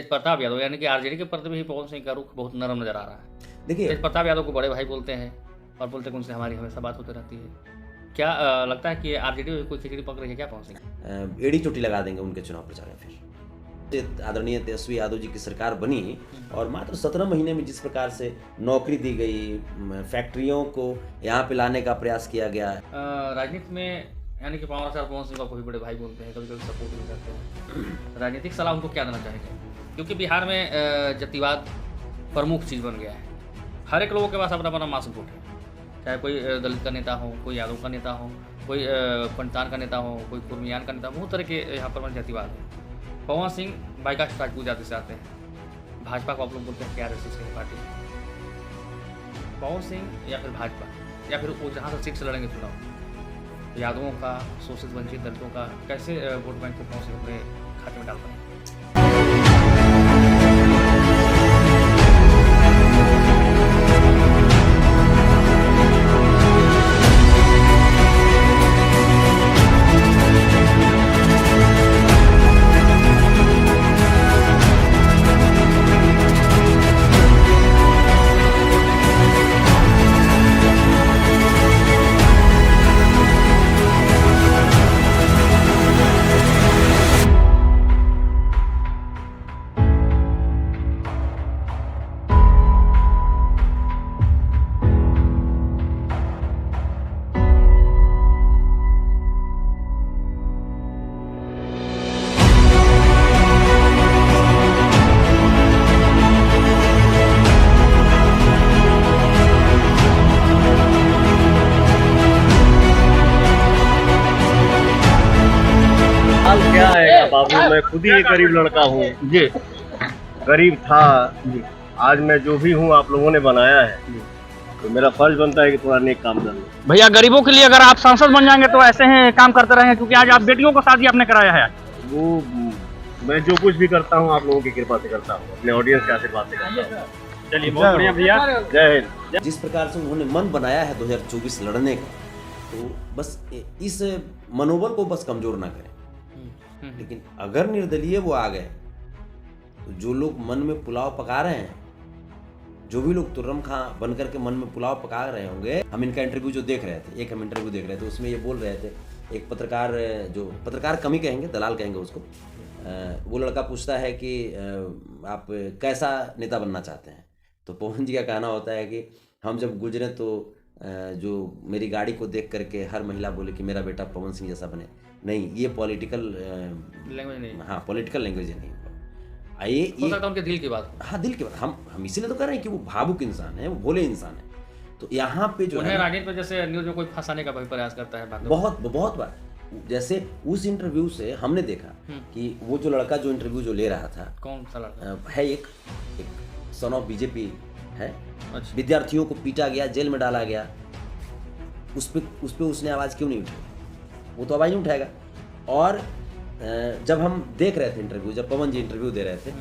तेज प्रताप यादव यानी कि आरजेडी के प्रति भी पवन सिंह का रुख बहुत नरम नजर आ रहा है। देखिए तेज प्रताप यादव को बड़े भाई बोलते हैं और बोलते हैं कि उनसे हमारी हमेशा बात होती रहती है। क्या लगता है कि आरजेडी में कोई खिचड़ी पक रही है क्या पवन सिंह? एड़ी चोटी लगा देंगे उनके चुनाव प्रचार में। फिर आदरणीय तेजस्वी यादव जी की सरकार बनी और मात्र 17 महीने में जिस प्रकार से नौकरी दी गई, फैक्ट्रियों को यहाँ पे लाने का प्रयास किया गया। राजनीति में यानी कि पवन सिंह को भी बड़े भाई बोलते हैं, कभी कभी सपोर्ट भी करते हैं। राजनीतिक सलाह उनको क्या देना चाहेंगे? क्योंकि बिहार में जातिवाद प्रमुख चीज़ बन गया है। हर एक लोगों के पास अपना अपना मासूम वोट है, चाहे कोई दलित का नेता हो, कोई यादव का नेता हो, कोई पंचान का नेता हो, कोई कुर्मियान का नेता हो, बहुत तरह के यहाँ पर जातिवाद है। पवन सिंह बाईकास्ट राजपूत जाति से आते हैं। भाजपा को आप लोग बोलते हैं क्या RSS की पार्टी। पवन सिंह या फिर भाजपा या फिर वो जहाँ से सीट से लड़ेंगे चुनाव, यादवों का, शोषित वंचित दलितों का कैसे वोट बैंक को पवन सिंह अपने खाते में डाल पाएंगे? क्या है बाबू, मैं खुद ही एक गरीब लड़का हूँ जी, गरीब था जी। आज मैं जो भी हूँ आप लोगों ने बनाया है, तो मेरा फर्ज बनता है कि थोड़ा नेक काम कर लूं। भैया गरीबों के लिए अगर आप सांसद बन जाएंगे तो ऐसे ही काम करते रहेंगे, क्योंकि आज आप बेटियों को शादी आपने कराया है। वो मैं जो कुछ भी करता हूँ आप लोगों की कृपा से करता हूँ, अपने ऑडियंस के आशीर्वाद से करता हूँ। चलिए बहुत बढ़िया भैया, जय हिंद। जिस प्रकार से उन्होंने मन बनाया है 2024 लड़ने का, तो बस इस मनोबल को बस कमजोर ना करें। लेकिन अगर निर्दलीय वो आ गए तो जो लोग मन में पुलाव पका रहे हैं, जो भी लोग तुर्रम खां बन करके मन में पुलाव पका रहे होंगे, हम इनका इंटरव्यू जो देख रहे थे, हम इंटरव्यू देख रहे थे, उसमें ये बोल रहे थे, एक पत्रकार, जो पत्रकार कम ही कहेंगे, दलाल कहेंगे उसको, वो लड़का पूछता है कि आप कैसा नेता बनना चाहते हैं, तो पवन जी का कहना होता है कि हम जब गुजरे तो जो मेरी गाड़ी को देख करके हर महिला बोले कि मेरा बेटा पवन सिंह जैसा बने। नहीं, ये पॉलिटिकल लैंग्वेज नहीं, हाँ पॉलिटिकल लैंग्वेज नहीं, ये हो सकता है उनके दिल की बात। हाँ दिल की बात, हम इसीलिए तो कर रहे हैं कि वो भावुक इंसान है, वो भोले इंसान है। तो यहाँ पे जो है राजनीति में जैसे न्यूज में कोई फंसाने का भी प्रयास करता है, बहुत बार। जैसे उस इंटरव्यू से हमने देखा कि वो जो लड़का जो इंटरव्यू जो ले रहा था, कौन सा लड़का है, एक सन ऑफ बीजेपी है। अच्छा। विद्यार्थियों को पीटा गया, जेल में डाला गया, उस पे उसने आवाज़ क्यों नहीं उठाई? वो तो आवाज़ नहीं उठाएगा। और जब हम देख रहे थे इंटरव्यू, जब पवन जी इंटरव्यू दे रहे थे,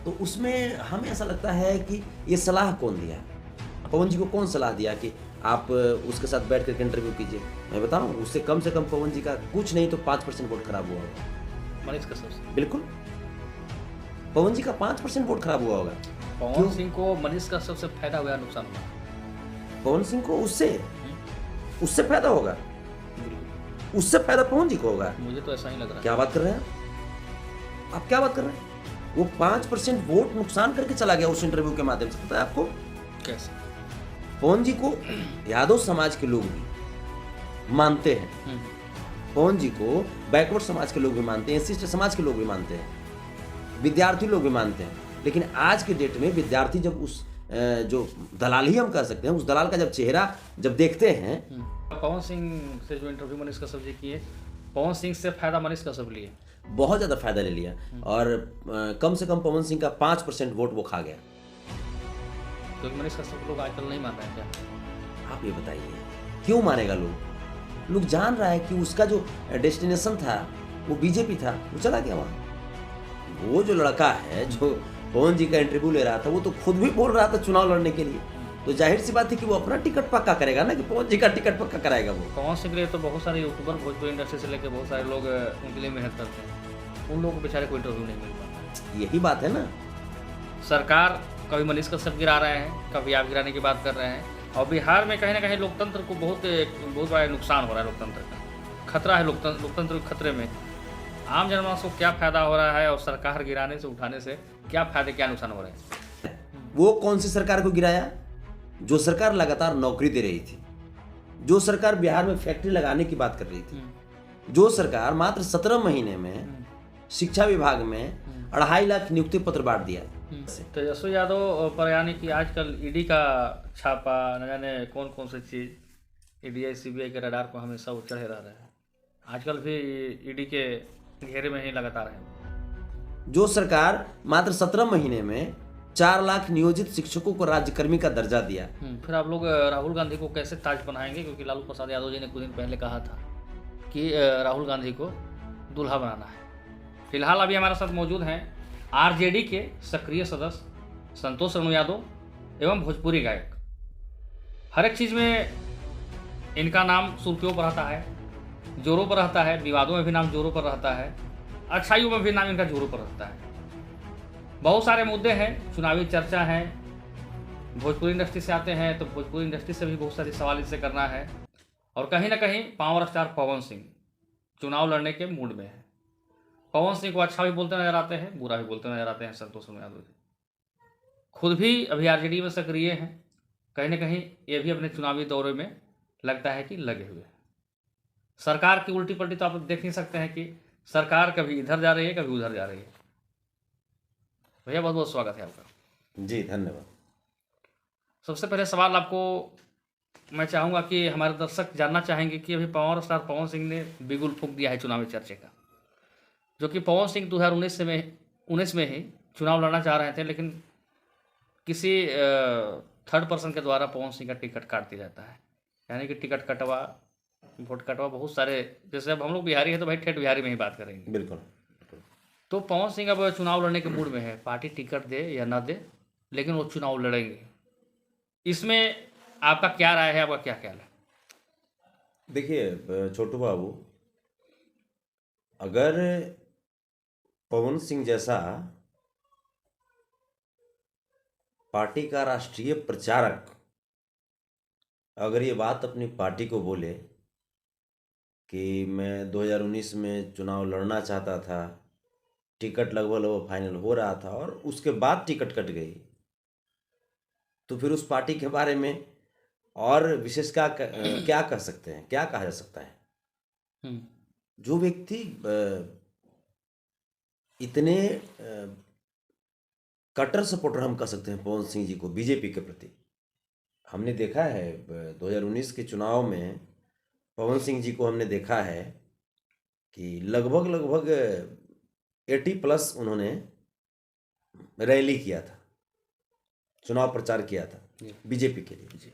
तो उसमें हमें ऐसा लगता है कि ये सलाह कौन दिया, पवन जी को कौन सलाह दिया कि आप उसके साथ बैठ करके इंटरव्यू कीजिए। मैं बताऊं, उससे कम से कम पवन जी का कुछ नहीं तो 5% वोट खराब हुआ होगा। मनीष कश्यप से? बिल्कुल, पवन जी का 5% वोट खराब हुआ होगा। पवन सिंह को मनीष कश्यप से फायदा हुआ, नुकसान हुआ? पवन सिंह को उससे फायदा होगा, उससे फायदा पवन जी को होगा। मुझे तो ऐसा ही लग रहा है। क्या बात कर रहे हैं आप क्या बात कर रहे हैं? वो 5% वोट नुकसान करके चला गया उस इंटरव्यू के माध्यम से। पता है आपको कैसे? पवन जी को यादव समाज के लोग भी मानते हैं, पवन जी को बैकवर्ड समाज के लोग भी मानते हैं, एससी समाज के लोग भी मानते हैं, विद्यार्थी लोग भी मानते हैं। लेकिन आज के डेट में विद्यार्थी जब उस जो दलाल ही हम कह सकते हैं, उस दलाल का जब चेहरा जब देखते हैं। पवन सिंह से जो इंटरव्यू मनीष कश्यप जी किए, पवन सिंह से फायदा मनीष कश्यप लिए, बहुत ज़्यादा फायदा ले लिया, और कम से कम पवन सिंह का 5% वोट वो खा गया। तो मनीष कश्यप लोग आजकल नहीं मान रहे हैं क्या? आप ये बताइए क्यों मानेगा लोग जान रहा है कि उसका जो डेस्टिनेशन था वो बीजेपी था, वो चला गया वहाँ। वो जो लड़का है जो पवन जी का इंटरव्यू ले रहा था, वो तो खुद भी बोल रहा था चुनाव लड़ने के लिए, तो जाहिर सी बात है कि वो अपना टिकट पक्का करेगा ना, कि पवन जी का टिकट पक्का कराएगा वो। पवन सिंह के लिए तो बहुत सारे यूट्यूबर, भोजपुरी इंडस्ट्री से लेकर बहुत सारे लोग उनके लिए मेहनत करते हैं, उन लोगों को बेचारे कोई इंटरव्यू नहीं मिल पाता। यही बात है ना, सरकार कभी मनीष कश्यप गिरा रहे हैं, कभी आप गिराने की बात कर रहे हैं, और बिहार में कहीं ना कहीं लोकतंत्र को बहुत बड़ा नुकसान हो रहा है। लोकतंत्र का खतरा है, लोकतंत्र के खतरे में आम जनमानस को क्या फायदा हो रहा है और सरकार गिराने से उठाने से क्या फायदे क्या नुकसान हो रहे हैं? वो कौन सी सरकार को गिराया? जो सरकार लगातार नौकरी दे रही थी, जो सरकार बिहार में फैक्ट्री लगाने की बात कर रही थी, जो सरकार मात्र 17 महीने में शिक्षा विभाग में 2.5 लाख नियुक्ति पत्र बांट दिया। तेजस्वी यादव पर यानी कि आजकल ईडी का छापा, न जाने कौन कौन सी चीज़ ईडी सीबीआई के रडार को हमेशा वो चढ़े रह रहे हैं। आजकल भी ईडी के घेरे में ही लगातार है। जो सरकार मात्र 17 महीने में 4 लाख नियोजित शिक्षकों को राज्यकर्मी का दर्जा दिया। फिर आप लोग राहुल गांधी को कैसे ताज बनाएंगे? क्योंकि लालू प्रसाद यादव जी ने कुछ दिन पहले कहा था कि राहुल गांधी को दूल्हा बनाना है। फिलहाल अभी हमारे साथ मौजूद हैं आरजेडी के सक्रिय सदस्य संतोष रेणु यादव एवं भोजपुरी गायक। हर एक चीज़ में इनका नाम सुर्खियों पर रहता है, जोरों पर रहता है, विवादों में भी नाम जोरों पर रहता है, अच्छाइयों में भी नाम इनका जोरों पर रहता है। बहुत सारे मुद्दे हैं, चुनावी चर्चा है, भोजपुरी इंडस्ट्री से आते हैं तो भोजपुरी इंडस्ट्री से भी बहुत सारे सवाल इससे करना है। और कहीं ना कहीं पावर स्टार पवन सिंह चुनाव लड़ने के मूड में है। पवन सिंह को अच्छा भी बोलते नजर आते हैं, बुरा भी बोलते नजर आते हैं संतोष रेणु यादव जी। खुद भी अभी आरजेडी में सक्रिय हैं, कहीं ना कहीं ये भी अपने चुनावी दौरे में लगता है कि लगे हुए हैं। सरकार की उल्टी पलटी तो आप देख नहीं सकते हैं कि सरकार कभी इधर जा रही है, कभी उधर जा रही है। भैया बहुत बहुत स्वागत है आपका। जी धन्यवाद। सबसे पहले सवाल आपको मैं चाहूँगा कि हमारे दर्शक जानना चाहेंगे कि अभी पावर स्टार पवन सिंह ने बिगुल फूंक दिया है चुनावी चर्चे का, जो कि पवन सिंह 2019 में ही चुनाव लड़ना चाह रहे थे, लेकिन किसी थर्ड पर्सन के द्वारा पवन सिंह का टिकट काट दिया जाता है। यानी कि टिकट कटवा, वोट कटवा, बहुत सारे, जैसे अब हम लोग बिहारी है तो भाई ठेठ बिहारी में ही बात करेंगे। बिल्कुल। तो पवन सिंह अब चुनाव लड़ने के मूड में है, पार्टी टिकट दे या ना दे, लेकिन वो चुनाव लड़ेंगे। इसमें आपका क्या राय है, आपका क्या ख्याल है? देखिए छोटू बाबू, अगर पवन सिंह जैसा पार्टी का राष्ट्रीय प्रचारक अगर ये बात अपनी पार्टी को बोले कि मैं 2019 में चुनाव लड़ना चाहता था, टिकट लगभग फाइनल हो रहा था और उसके बाद टिकट कट गई, तो फिर उस पार्टी के बारे में और विशेष क्या कह सकते हैं, क्या कहा जा सकता है? जो व्यक्ति इतने कट्टर सपोर्टर हम कह सकते हैं पवन सिंह जी को बीजेपी के प्रति, हमने देखा है 2019 के चुनाव में पवन सिंह जी को हमने देखा है कि लगभग 80+ उन्होंने रैली किया था, चुनाव प्रचार किया था बीजेपी के लिए।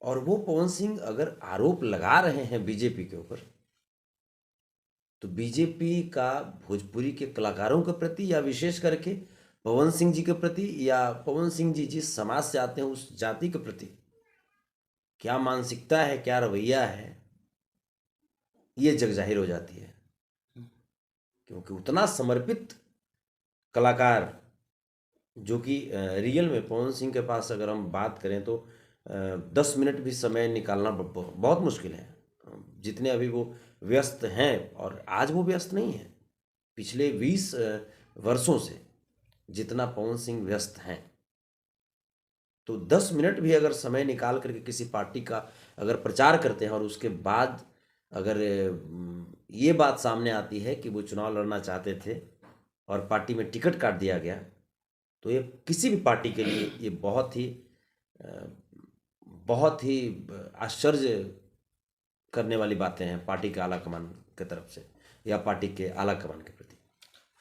और वो पवन सिंह अगर आरोप लगा रहे हैं बीजेपी के ऊपर, तो बीजेपी का भोजपुरी के कलाकारों के प्रति या विशेष करके पवन सिंह जी के प्रति या पवन सिंह जी जिस समाज से आते हैं उस जाति के प्रति क्या मानसिकता है, क्या रवैया है, ये जग जाहिर हो जाती है। क्योंकि उतना समर्पित कलाकार जो कि रियल में पवन सिंह के पास अगर हम बात करें तो 10 मिनट भी समय निकालना बहुत मुश्किल है। जितने अभी वो व्यस्त हैं, और आज वो व्यस्त नहीं है, पिछले 20 वर्षों से जितना पवन सिंह व्यस्त हैं, तो 10 मिनट भी अगर समय निकाल करके किसी पार्टी का अगर प्रचार करते हैं और उसके बाद अगर ये बात सामने आती है कि वो चुनाव लड़ना चाहते थे और पार्टी में टिकट काट दिया गया, तो ये किसी भी पार्टी के लिए ये बहुत ही आश्चर्य करने वाली बातें हैं पार्टी के आला कमान की तरफ से या पार्टी के आला कमान के प्रति।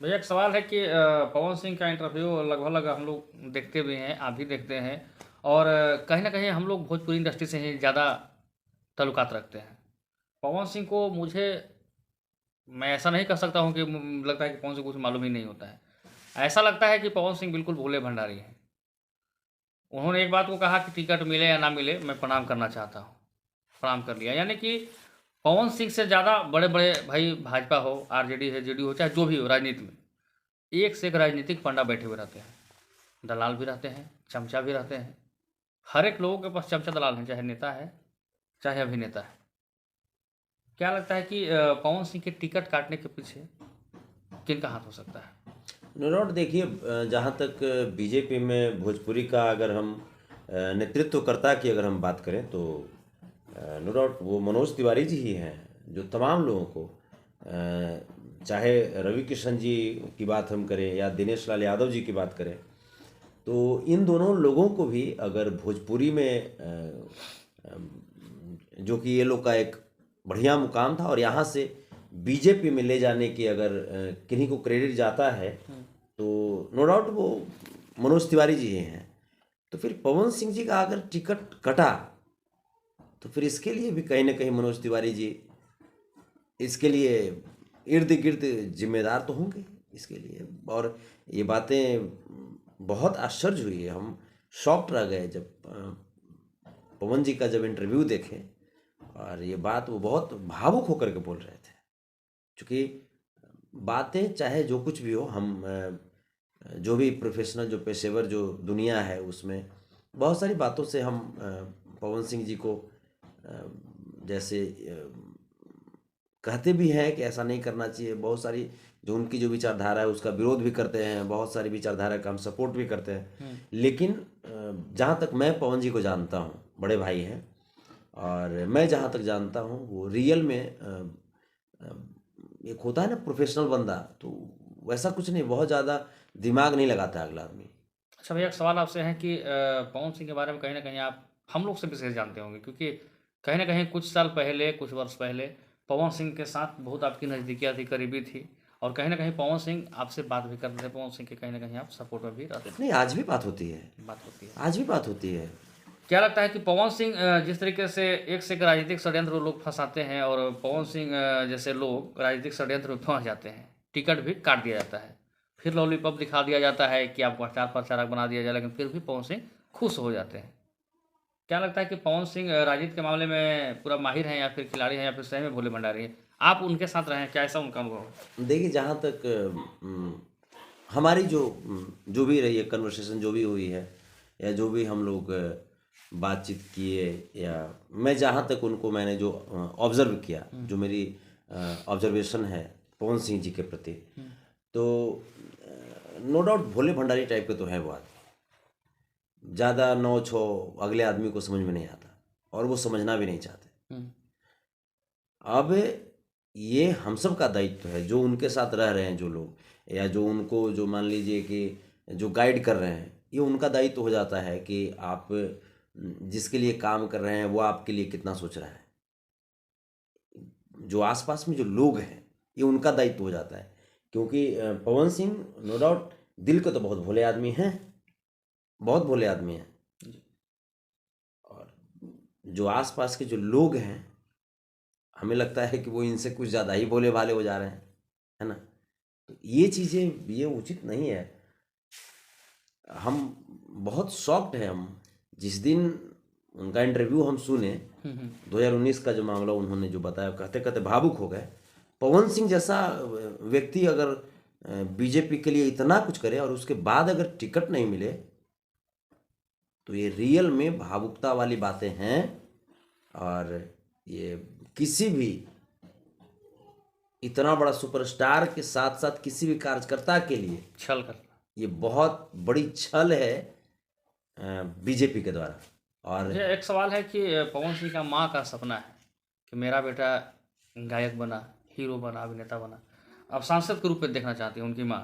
भैया एक सवाल है कि पवन सिंह का इंटरव्यू लगभग हम लोग देखते भी हैं, आप भी देखते हैं, और कहीं ना कहीं हम लोग भोजपुरी इंडस्ट्री से ही ज़्यादा ताल्लुकात रखते हैं। पवन सिंह को मैं ऐसा नहीं कह सकता हूँ कि लगता है कि पवन सिंह कुछ मालूम ही नहीं होता है। ऐसा लगता है कि पवन सिंह बिल्कुल भोले भंडारी हैं। उन्होंने एक बात को कहा कि टिकट मिले या ना मिले मैं प्रणाम करना चाहता हूँ, प्रणाम कर लिया। यानी कि पवन सिंह से ज़्यादा बड़े बड़े भाई भाजपा हो, आरजेडी है, जेडीयू हो, चाहे जो भी हो, राजनीति में एक से एक राजनीतिक पंडा बैठे हुए रहते हैं। दलाल भी रहते हैं, चमचा भी रहते हैं। हर एक लोगों के पास चमचा दलाल हैं, चाहे नेता है, चाहे अभिनेता है। क्या लगता है कि पवन सिंह के टिकट काटने के पीछे किनका हाथ हो सकता है? नो डाउट, देखिए जहाँ तक बीजेपी में भोजपुरी का अगर हम नेतृत्वकर्ता की अगर हम बात करें तो नो डाउट वो मनोज तिवारी जी ही हैं, जो तमाम लोगों को चाहे रवि किशन जी की बात हम करें या दिनेश लाल यादव जी की बात करें, तो इन दोनों लोगों को भी अगर भोजपुरी में जो कि ये लोग का एक बढ़िया मुकाम था और यहाँ से बीजेपी में ले जाने की अगर किन्हीं को क्रेडिट जाता है तो नो डाउट वो मनोज तिवारी जी ही हैं। तो फिर पवन सिंह जी का अगर टिकट कटा तो फिर इसके लिए भी कहीं ना कहीं मनोज तिवारी जी इसके लिए इर्द गिर्द जिम्मेदार तो होंगे इसके लिए। और ये बातें बहुत आश्चर्य हुई है, हम शॉक्ड रह गए जब पवन जी का जब इंटरव्यू देखे और ये बात वो बहुत भावुक होकर के बोल रहे थे। क्योंकि बातें चाहे जो कुछ भी हो, हम जो भी प्रोफेशनल जो पेशेवर जो दुनिया है उसमें बहुत सारी बातों से हम पवन सिंह जी को जैसे कहते भी हैं कि ऐसा नहीं करना चाहिए, बहुत सारी जो उनकी जो विचारधारा है उसका विरोध भी करते हैं, बहुत सारी विचारधारा का हम सपोर्ट भी करते हैं। लेकिन जहाँ तक मैं पवन जी को जानता हूँ, बड़े भाई हैं, और मैं जहाँ तक जानता हूँ वो रियल में एक होता है ना प्रोफेशनल बंदा, तो वैसा कुछ नहीं, बहुत ज़्यादा दिमाग नहीं लगाता अगला आदमी। अच्छा भैया, एक सवाल आपसे है कि पवन सिंह के बारे में कहीं ना कहीं आप हम लोग से विशेष जानते होंगे, क्योंकि कहीं ना कहीं कुछ साल पहले, कुछ वर्ष पहले पवन सिंह के साथ बहुत आपकी नज़दीकियाँ थी, करीबी थी, और कहीं ना कहीं पवन सिंह आपसे बात भी करते थे, पवन सिंह के कहीं ना कहीं आप सपोर्ट में भी रहते थे। नहीं, आज भी बात होती है, बात होती है, आज भी बात होती है। क्या लगता है कि पवन सिंह जिस तरीके से एक से एक राजनीतिक षड्यंत्र लोग फंसाते हैं, और पवन सिंह जैसे लोग राजनीतिक षड्यंत्र में फंस जाते हैं, टिकट भी काट दिया जाता है, फिर लॉलीपॉप दिखा दिया जाता है कि आपको प्रचार प्रचारक बना दिया जाए, लेकिन फिर भी पवन सिंह खुश हो जाते हैं। क्या लगता है कि पवन सिंह राजनीति के मामले में पूरा माहिर हैं, या फिर खिलाड़ी हैं, या फिर सही में भोले भंडारी हैं? आप उनके साथ रहे हैं, क्या ऐसा उनका अनुभव है? देखिए, जहाँ तक हमारी जो भी रही है कन्वर्सेशन, जो भी हुई है या जो भी हम लोग बातचीत किए, या मैं जहाँ तक उनको मैंने जो ऑब्ज़र्व किया, जो मेरी ऑब्जर्वेशन है पवन सिंह जी के प्रति, तो नो डाउट भोले भंडारी टाइप के तो हैं वो आदमी। ज़्यादा नौ छो अगले आदमी को समझ में नहीं आता और वो समझना भी नहीं चाहते। अब ये हम सब का दायित्व है, जो उनके साथ रह रहे हैं जो लोग, या जो उनको जो मान लीजिए कि जो गाइड कर रहे हैं, ये उनका दायित्व हो जाता है कि आप जिसके लिए काम कर रहे हैं वो आपके लिए कितना सोच रहा है। जो आसपास में जो लोग हैं ये उनका दायित्व हो जाता है, क्योंकि पवन सिंह नो डाउट दिल के तो बहुत भोले आदमी हैं, बहुत भोले आदमी हैं, और जो आसपास के जो लोग हैं हमें लगता है कि वो इनसे कुछ ज़्यादा ही भोले भाले हो जा रहे हैं, है ना। तो ये चीज़ें ये उचित नहीं है। हम बहुत शॉक्ड हैं, हम जिस दिन उनका इंटरव्यू हम सुने 2019 का जो मामला उन्होंने जो बताया, कहते कहते भावुक हो गए। पवन सिंह जैसा व्यक्ति अगर बीजेपी के लिए इतना कुछ करे और उसके बाद अगर टिकट नहीं मिले, तो ये रियल में भावुकता वाली बातें हैं। और ये किसी भी इतना बड़ा सुपरस्टार के साथ साथ किसी भी कार्यकर्ता के लिए छल करना, ये बहुत बड़ी छल है बीजेपी के द्वारा। और ये एक सवाल है कि पवन सिंह का माँ का सपना है कि मेरा बेटा गायक बना, हीरो बना, अभिनेता बना, अब सांसद के रूप में देखना चाहती है उनकी माँ।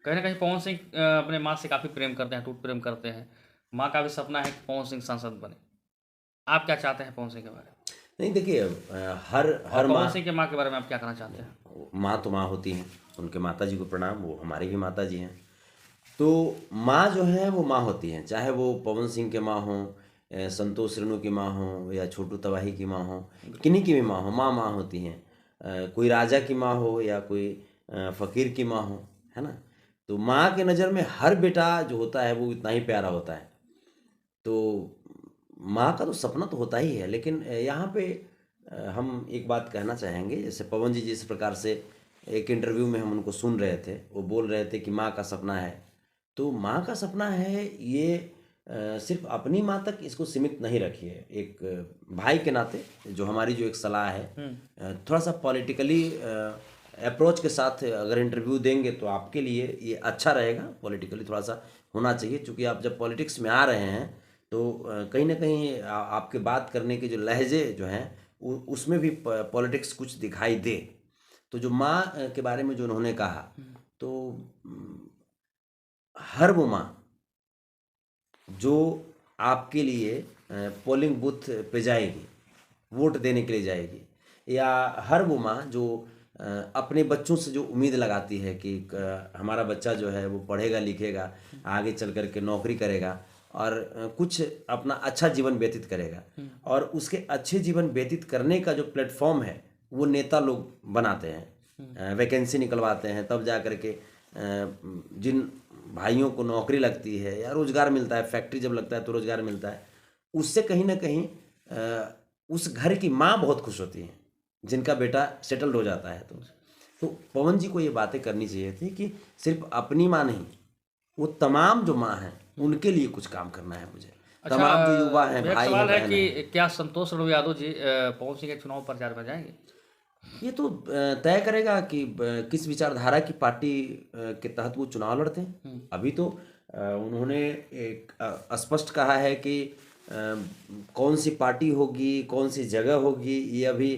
कहीं ना कहीं पवन सिंह अपने माँ से काफ़ी प्रेम करते हैं, टूट प्रेम करते हैं। माँ का भी सपना है कि पवन सिंह सांसद बने। आप क्या चाहते हैं पवन सिंह के बारे में? नहीं, देखिए हर पवन माँ, सिंह के माँ के बारे में आप क्या कहना चाहते हैं? माँ तो माँ होती हैं, उनके माता जी को प्रणाम, वो हमारी भी माता जी हैं। तो माँ जो है वो माँ होती हैं, चाहे वो पवन सिंह के माँ हों, संतोष रेणु की माँ हो, या छोटू तबाही की माँ हो, किन्हीं की भी माँ हो, माँ माँ होती हैं। कोई राजा की माँ हो या कोई फ़कीर की माँ हो, है ना। तो माँ के नज़र में हर बेटा जो होता है वो इतना ही प्यारा होता है। तो माँ का तो सपना तो होता ही है। लेकिन यहाँ पे हम एक बात कहना चाहेंगे, जैसे पवन जी जिस प्रकार से एक इंटरव्यू में हम उनको सुन रहे थे, वो बोल रहे थे कि माँ का सपना है तो माँ का सपना है ये सिर्फ अपनी माँ तक इसको सीमित नहीं रखिए। एक भाई के नाते जो हमारी जो एक सलाह है, थोड़ा सा पॉलिटिकली अप्रोच के साथ अगर इंटरव्यू देंगे तो आपके लिए ये अच्छा रहेगा। पॉलिटिकली थोड़ा सा होना चाहिए, क्योंकि आप जब पॉलिटिक्स में आ रहे हैं तो कहीं ना कहीं आपके बात करने के जो लहजे जो हैं उसमें भी पॉलिटिक्स कुछ दिखाई दे। तो जो माँ के बारे में जो उन्होंने कहा, तो हर वो माँ जो आपके लिए पोलिंग बूथ पे जाएगी, वोट देने के लिए जाएगी, या हर वो माँ जो अपने बच्चों से जो उम्मीद लगाती है कि हमारा बच्चा जो है वो पढ़ेगा लिखेगा, आगे चल कर के नौकरी करेगा और कुछ अपना अच्छा जीवन व्यतीत करेगा, और उसके अच्छे जीवन व्यतीत करने का जो प्लेटफॉर्म है वो नेता लोग बनाते हैं, वैकेंसी निकलवाते हैं, तब जा कर के जिन भाइयों को नौकरी लगती है या रोज़गार मिलता है, फैक्ट्री जब लगता है तो रोज़गार मिलता है, उससे कहीं ना कहीं उस घर की माँ बहुत खुश होती है जिनका बेटा सेटल्ड हो जाता है। तो पवन जी को ये बातें करनी चाहिए थी कि सिर्फ अपनी माँ नहीं, वो तमाम जो माँ हैं उनके लिए कुछ काम करना है मुझे। अच्छा, तमाम जो युवा हैं, मेरा भाई सवाल हैं, है बहन हैं। कि क्या संतोष लाल यादव जी पवन सिंह के चुनाव प्रचार में जाएंगे? ये तो तय करेगा कि किस विचारधारा की पार्टी के तहत वो चुनाव लड़ते हैं। अभी तो उन्होंने एक स्पष्ट कहा है कि कौन सी पार्टी होगी, कौन सी जगह होगी, ये अभी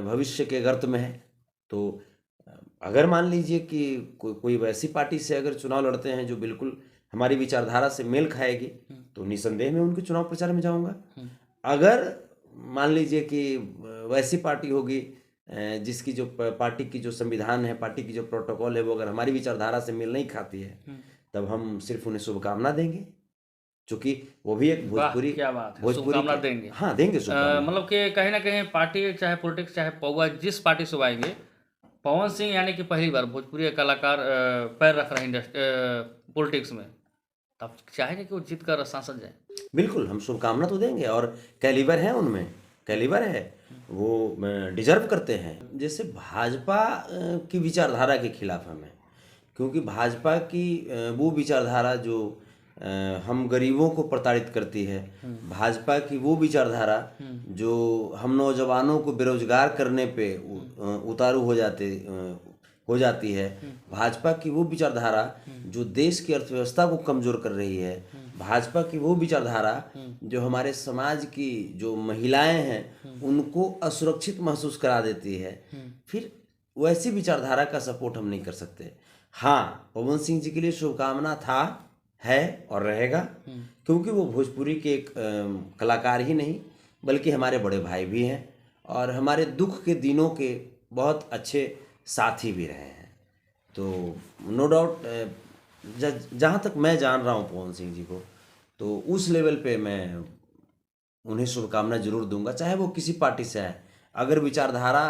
भविष्य के गर्त में है। तो अगर मान लीजिए कि कोई वैसी पार्टी से अगर चुनाव लड़ते हैं जो बिल्कुल हमारी विचारधारा से मेल खाएगी, तो निसंदेह मैं उनके चुनाव प्रचार में जाऊंगा। अगर मान लीजिए कि वैसी पार्टी होगी जिसकी जो पार्टी की जो संविधान है, पार्टी की जो प्रोटोकॉल है, वो अगर हमारी विचारधारा से मेल नहीं खाती है, तब हम सिर्फ उन्हें शुभकामना देंगे, क्योंकि वो भी एक वाह, भोजपुरी क्या बात है, भोजपुरी शुभकामना के- देंगे। हाँ, देंगे शुभकामना। मतलब कि कहीं ना कहीं पार्टी चाहे पॉलिटिक्स चाहे पौवा, जिस पार्टी से वो आएंगे, पवन सिंह यानी कि पहली बार भोजपुरी के कलाकार पैर रख रहे हैं पॉलिटिक्स में, तब चाहेंगे कि वो जीत कर सांसद जाए? बिल्कुल, हम शुभकामना तो देंगे, और कैलिबर है उनमें, कैलिबर है, वो डिजर्व करते हैं। जैसे भाजपा की विचारधारा के खिलाफ हमें, क्योंकि भाजपा की वो विचारधारा जो हम गरीबों को प्रताड़ित करती है, भाजपा की वो विचारधारा जो हम नौजवानों को बेरोजगार करने पे उतारू हो जाती है, भाजपा की वो विचारधारा जो देश की अर्थव्यवस्था को कमजोर कर रही है, भाजपा की वो विचारधारा जो हमारे समाज की जो महिलाएं हैं उनको असुरक्षित महसूस करा देती है, फिर वैसी विचारधारा का सपोर्ट हम नहीं कर सकते। हाँ, पवन सिंह जी के लिए शुभकामना था, है और रहेगा, क्योंकि वो भोजपुरी के एक कलाकार ही नहीं बल्कि हमारे बड़े भाई भी हैं और हमारे दुख के दिनों के बहुत अच्छे साथी भी रहे हैं। तो नो डाउट जहाँ तक मैं जान रहा हूँ पवन सिंह जी को, तो उस लेवल पे मैं उन्हें शुभकामना जरूर दूंगा, चाहे वो किसी पार्टी से आए। अगर विचारधारा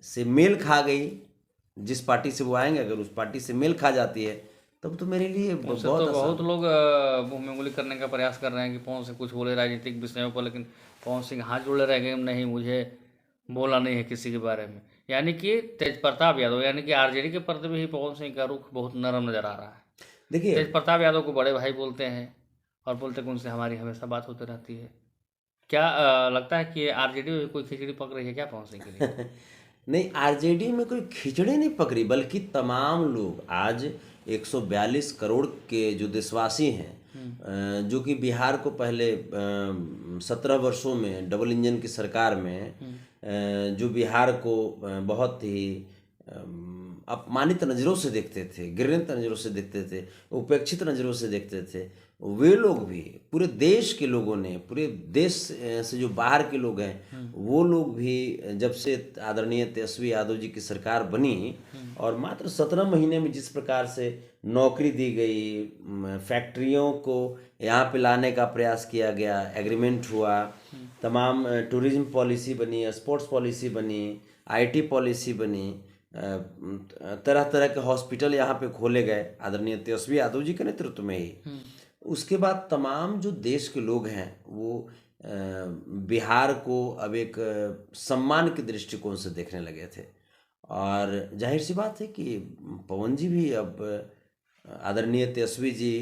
से मेल खा गई, जिस पार्टी से वो आएंगे, अगर उस पार्टी से मेल खा जाती है, तब तो मेरे लिए उनसे बहुत तो बहुत आसान। लोग मुंह में उंगली करने का प्रयास कर रहे हैं कि पवन सिंह कुछ बोले राजनीतिक विषयों पर, लेकिन पवन सिंह हाथ जोड़े रह गए, नहीं मुझे बोला नहीं है किसी के बारे में। यानी कि तेज प्रताप यादव यानी कि आरजेडी के प्रति भी पवन सिंह का रुख बहुत नरम नजर आ रहा है। देखिए, तेज प्रताप यादव को बड़े भाई बोलते हैं और बोलते कि उनसे हमारी हमेशा बात होती रहती है। क्या लगता है कि आरजेडी में कोई खिचड़ी पक रही है क्या पवन सिंह के लिए? नहीं, आरजेडी में कोई खिचड़ी नहीं पकड़ी, बल्कि तमाम लोग आज 142 करोड़ के जो देशवासी हैं, जो कि बिहार को पहले 17 वर्षों में डबल इंजन की सरकार में जो बिहार को बहुत ही अपमानित नज़रों से देखते थे, घृणित नज़रों से देखते थे, उपेक्षित नज़रों से देखते थे, वे लोग भी, पूरे देश के लोगों ने, पूरे देश से जो बाहर के लोग हैं वो लोग भी, जब से आदरणीय तेजस्वी यादव जी की सरकार बनी और मात्र 17 महीने में जिस प्रकार से नौकरी दी गई, फैक्ट्रियों को यहाँ पे लाने का प्रयास किया गया, एग्रीमेंट हुआ, तमाम टूरिज्म पॉलिसी बनी, स्पोर्ट्स पॉलिसी बनी, आईटी पॉलिसी बनी, तरह तरह के हॉस्पिटल यहाँ पे खोले गए आदरणीय तेजस्वी यादव जी के नेतृत्व में ही। उसके बाद तमाम जो देश के लोग हैं वो बिहार को अब एक सम्मान के दृष्टिकोण से देखने लगे थे, और जाहिर सी बात है कि पवन जी भी अब आदरणीय तेजस्वी जी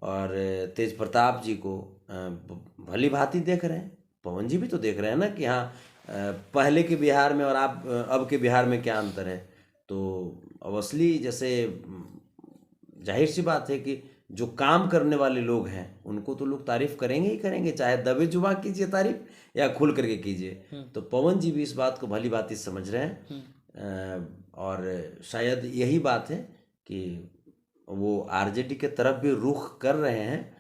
और तेज प्रताप जी को भली भांति देख रहे हैं। पवन जी भी तो देख रहे हैं ना कि हाँ, पहले के बिहार में और आप अब के बिहार में क्या अंतर है। तो अवसली जैसे जाहिर सी बात है कि जो काम करने वाले लोग हैं उनको तो लोग तारीफ करेंगे ही करेंगे, चाहे दबे जुबा कीजिए तारीफ या खुल करके कीजिए। तो पवन जी भी इस बात को भली भांति समझ रहे हैं और शायद यही बात है कि वो आरजेडी के तरफ भी रुख कर रहे हैं।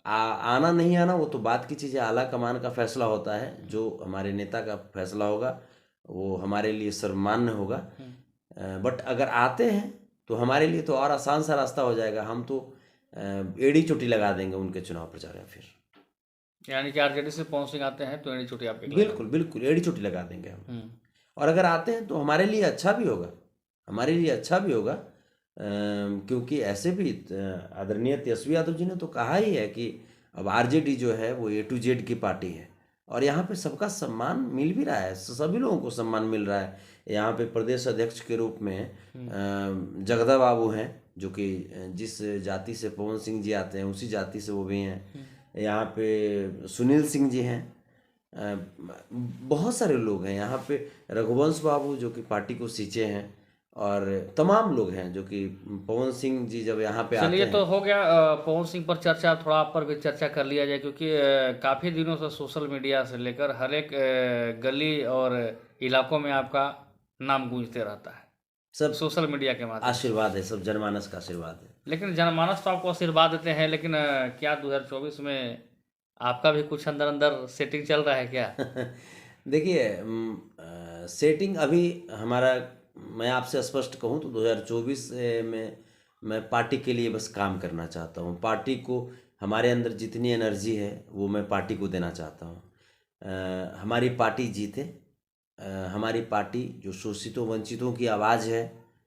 आना नहीं आना वो तो बात की चीज़ है, आला कमान का फैसला होता है। जो हमारे नेता का फैसला होगा वो हमारे लिए सर्वमान्य होगा। बट अगर आते हैं तो हमारे लिए तो और आसान सा रास्ता हो जाएगा। हम तो एड़ी चोटी लगा देंगे उनके चुनाव प्रचार में। फिर यानी कि आरजेडी से पवन सिंह आते हैं तो एड़ी चोटी आपके बिल्कुल बिल्कुल एड़ी चोटी लगा देंगे हम। और अगर आते हैं तो हमारे लिए अच्छा भी होगा, हमारे लिए अच्छा भी होगा। क्योंकि ऐसे भी आदरणीय तेजस्वी यादव जी ने तो कहा ही है कि अब आरजेडी जो है वो A to Z की पार्टी है और यहाँ पे सबका सम्मान मिल भी रहा है, सभी लोगों को सम्मान मिल रहा है। यहाँ पे प्रदेश अध्यक्ष के रूप में जगदा बाबू हैं, जो कि जिस जाति से पवन सिंह जी आते हैं उसी जाति से वो भी हैं। यहाँ पे सुनील सिंह जी हैं, बहुत सारे लोग हैं यहाँ पे। रघुवंश बाबू जो कि पार्टी को सींचे हैं और तमाम लोग हैं जो कि पवन सिंह जी जब यहाँ पे आते चलिए हैं। तो हो गया पवन सिंह पर चर्चा, थोड़ा आप पर भी चर्चा कर लिया जाए, क्योंकि काफ़ी दिनों से सोशल मीडिया से लेकर हर एक गली और इलाकों में आपका नाम गूंजते रहता है, सब सोशल मीडिया के माध्यम से। आशीर्वाद है, सब जनमानस का आशीर्वाद है। लेकिन जनमानस तो आपको आशीर्वाद देते हैं, लेकिन क्या 2024 में आपका भी कुछ अंदर अंदर सेटिंग चल रहा है क्या? देखिए, सेटिंग अभी हमारा, मैं आपसे स्पष्ट कहूँ तो 2024 में मैं पार्टी के लिए बस काम करना चाहता हूँ। पार्टी को, हमारे अंदर जितनी एनर्जी है वो मैं पार्टी को देना चाहता हूँ। हमारी पार्टी जीते, हमारी पार्टी जो शोषितों वंचितों की आवाज़ है,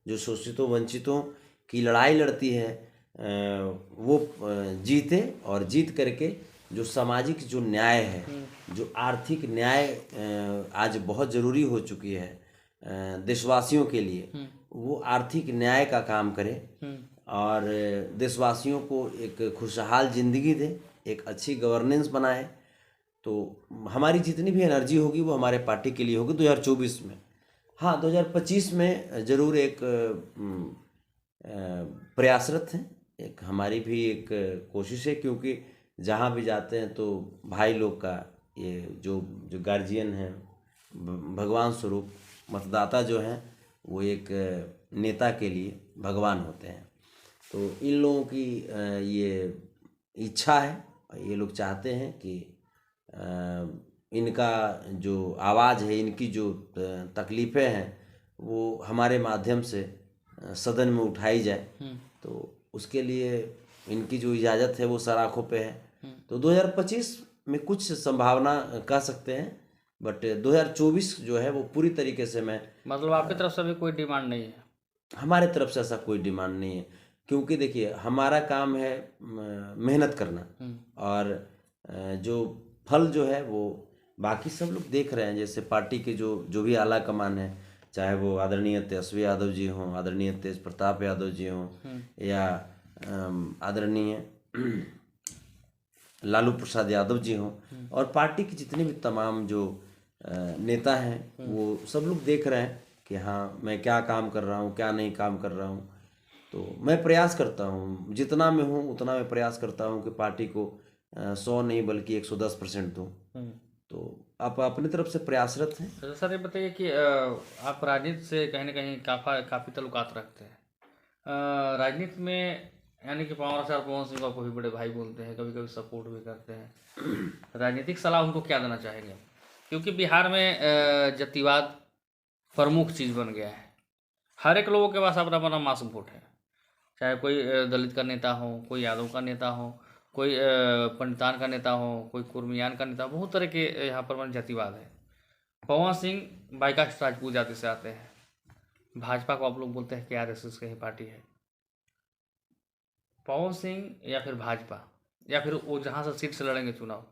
जो शोषितों वंचितों की लड़ाई लड़ती है, वो जीते और जीत करके जो सामाजिक जो न्याय है, जो आर्थिक न्याय आज बहुत ज़रूरी हो चुकी है देशवासियों के लिए, वो आर्थिक न्याय का काम करे और देशवासियों को एक खुशहाल ज़िंदगी दे, एक अच्छी गवर्नेंस बनाए। तो हमारी जितनी भी एनर्जी होगी वो हमारे पार्टी के लिए होगी 2024 में। हाँ, 2025 में ज़रूर एक प्रयासरत हैं, एक हमारी भी एक कोशिश है, क्योंकि जहाँ भी जाते हैं तो भाई लोग का ये जो गार्जियन हैं, भगवान स्वरूप मतदाता जो हैं, वो एक नेता के लिए भगवान होते हैं। तो इन लोगों की ये इच्छा है, ये लोग चाहते हैं कि इनका जो आवाज़ है, इनकी जो तकलीफ़ें हैं वो हमारे माध्यम से सदन में उठाई जाए। तो उसके लिए इनकी जो इजाज़त है वो सराखों पे है। तो 2025 में कुछ संभावना कह सकते हैं, बट 2024 जो है वो पूरी तरीके से मैं, मतलब आपकी तरफ से भी कोई डिमांड नहीं है? हमारे तरफ से ऐसा कोई डिमांड नहीं है, क्योंकि देखिए हमारा काम है मेहनत करना और जो फल जो है वो बाकी सब लोग देख रहे हैं। जैसे पार्टी के जो भी आला कमान है, चाहे वो आदरणीय तेजस्वी यादव जी हों, आदरणीय तेज प्रताप यादव जी हों, या आदरणीय लालू प्रसाद यादव जी हों, और पार्टी के जितने भी तमाम जो नेता हैं वो सब लोग देख रहे हैं कि हाँ, मैं क्या काम कर रहा हूँ, क्या नहीं काम कर रहा हूँ। तो मैं प्रयास करता हूँ, जितना मैं हूँ उतना मैं प्रयास करता हूँ कि पार्टी को 100 नहीं बल्कि 110% दूँ। तो आप अपनी तरफ से प्रयासरत हैं। तो सर ये बताइए कि आप राजनीति से कहीं ना कहीं काफ़ी ताल्लुकात रखते हैं। राजनीति में यानी कि पवन सिंह को भी बड़े भाई बोलते हैं, कभी कभी सपोर्ट भी करते हैं। राजनीतिक सलाह उनको क्या देना चाहेंगे? क्योंकि बिहार में जातिवाद प्रमुख चीज़ बन गया है। हर एक लोगों के पास अपना अपना मासूम वोट है, चाहे कोई दलित का नेता हो, कोई यादव का नेता हो, कोई पंडितान का नेता हो, कोई कुर्मियान का नेता हो, बहुत तरह के यहाँ पर मन जातिवाद है। पवन सिंह बाइकास्ट राजपूत जाति से आते हैं। भाजपा को आप लोग बोलते हैं कि RSS की ही पार्टी है। पवन सिंह या फिर भाजपा या फिर वो जहाँ से सीट से लड़ेंगे चुनाव,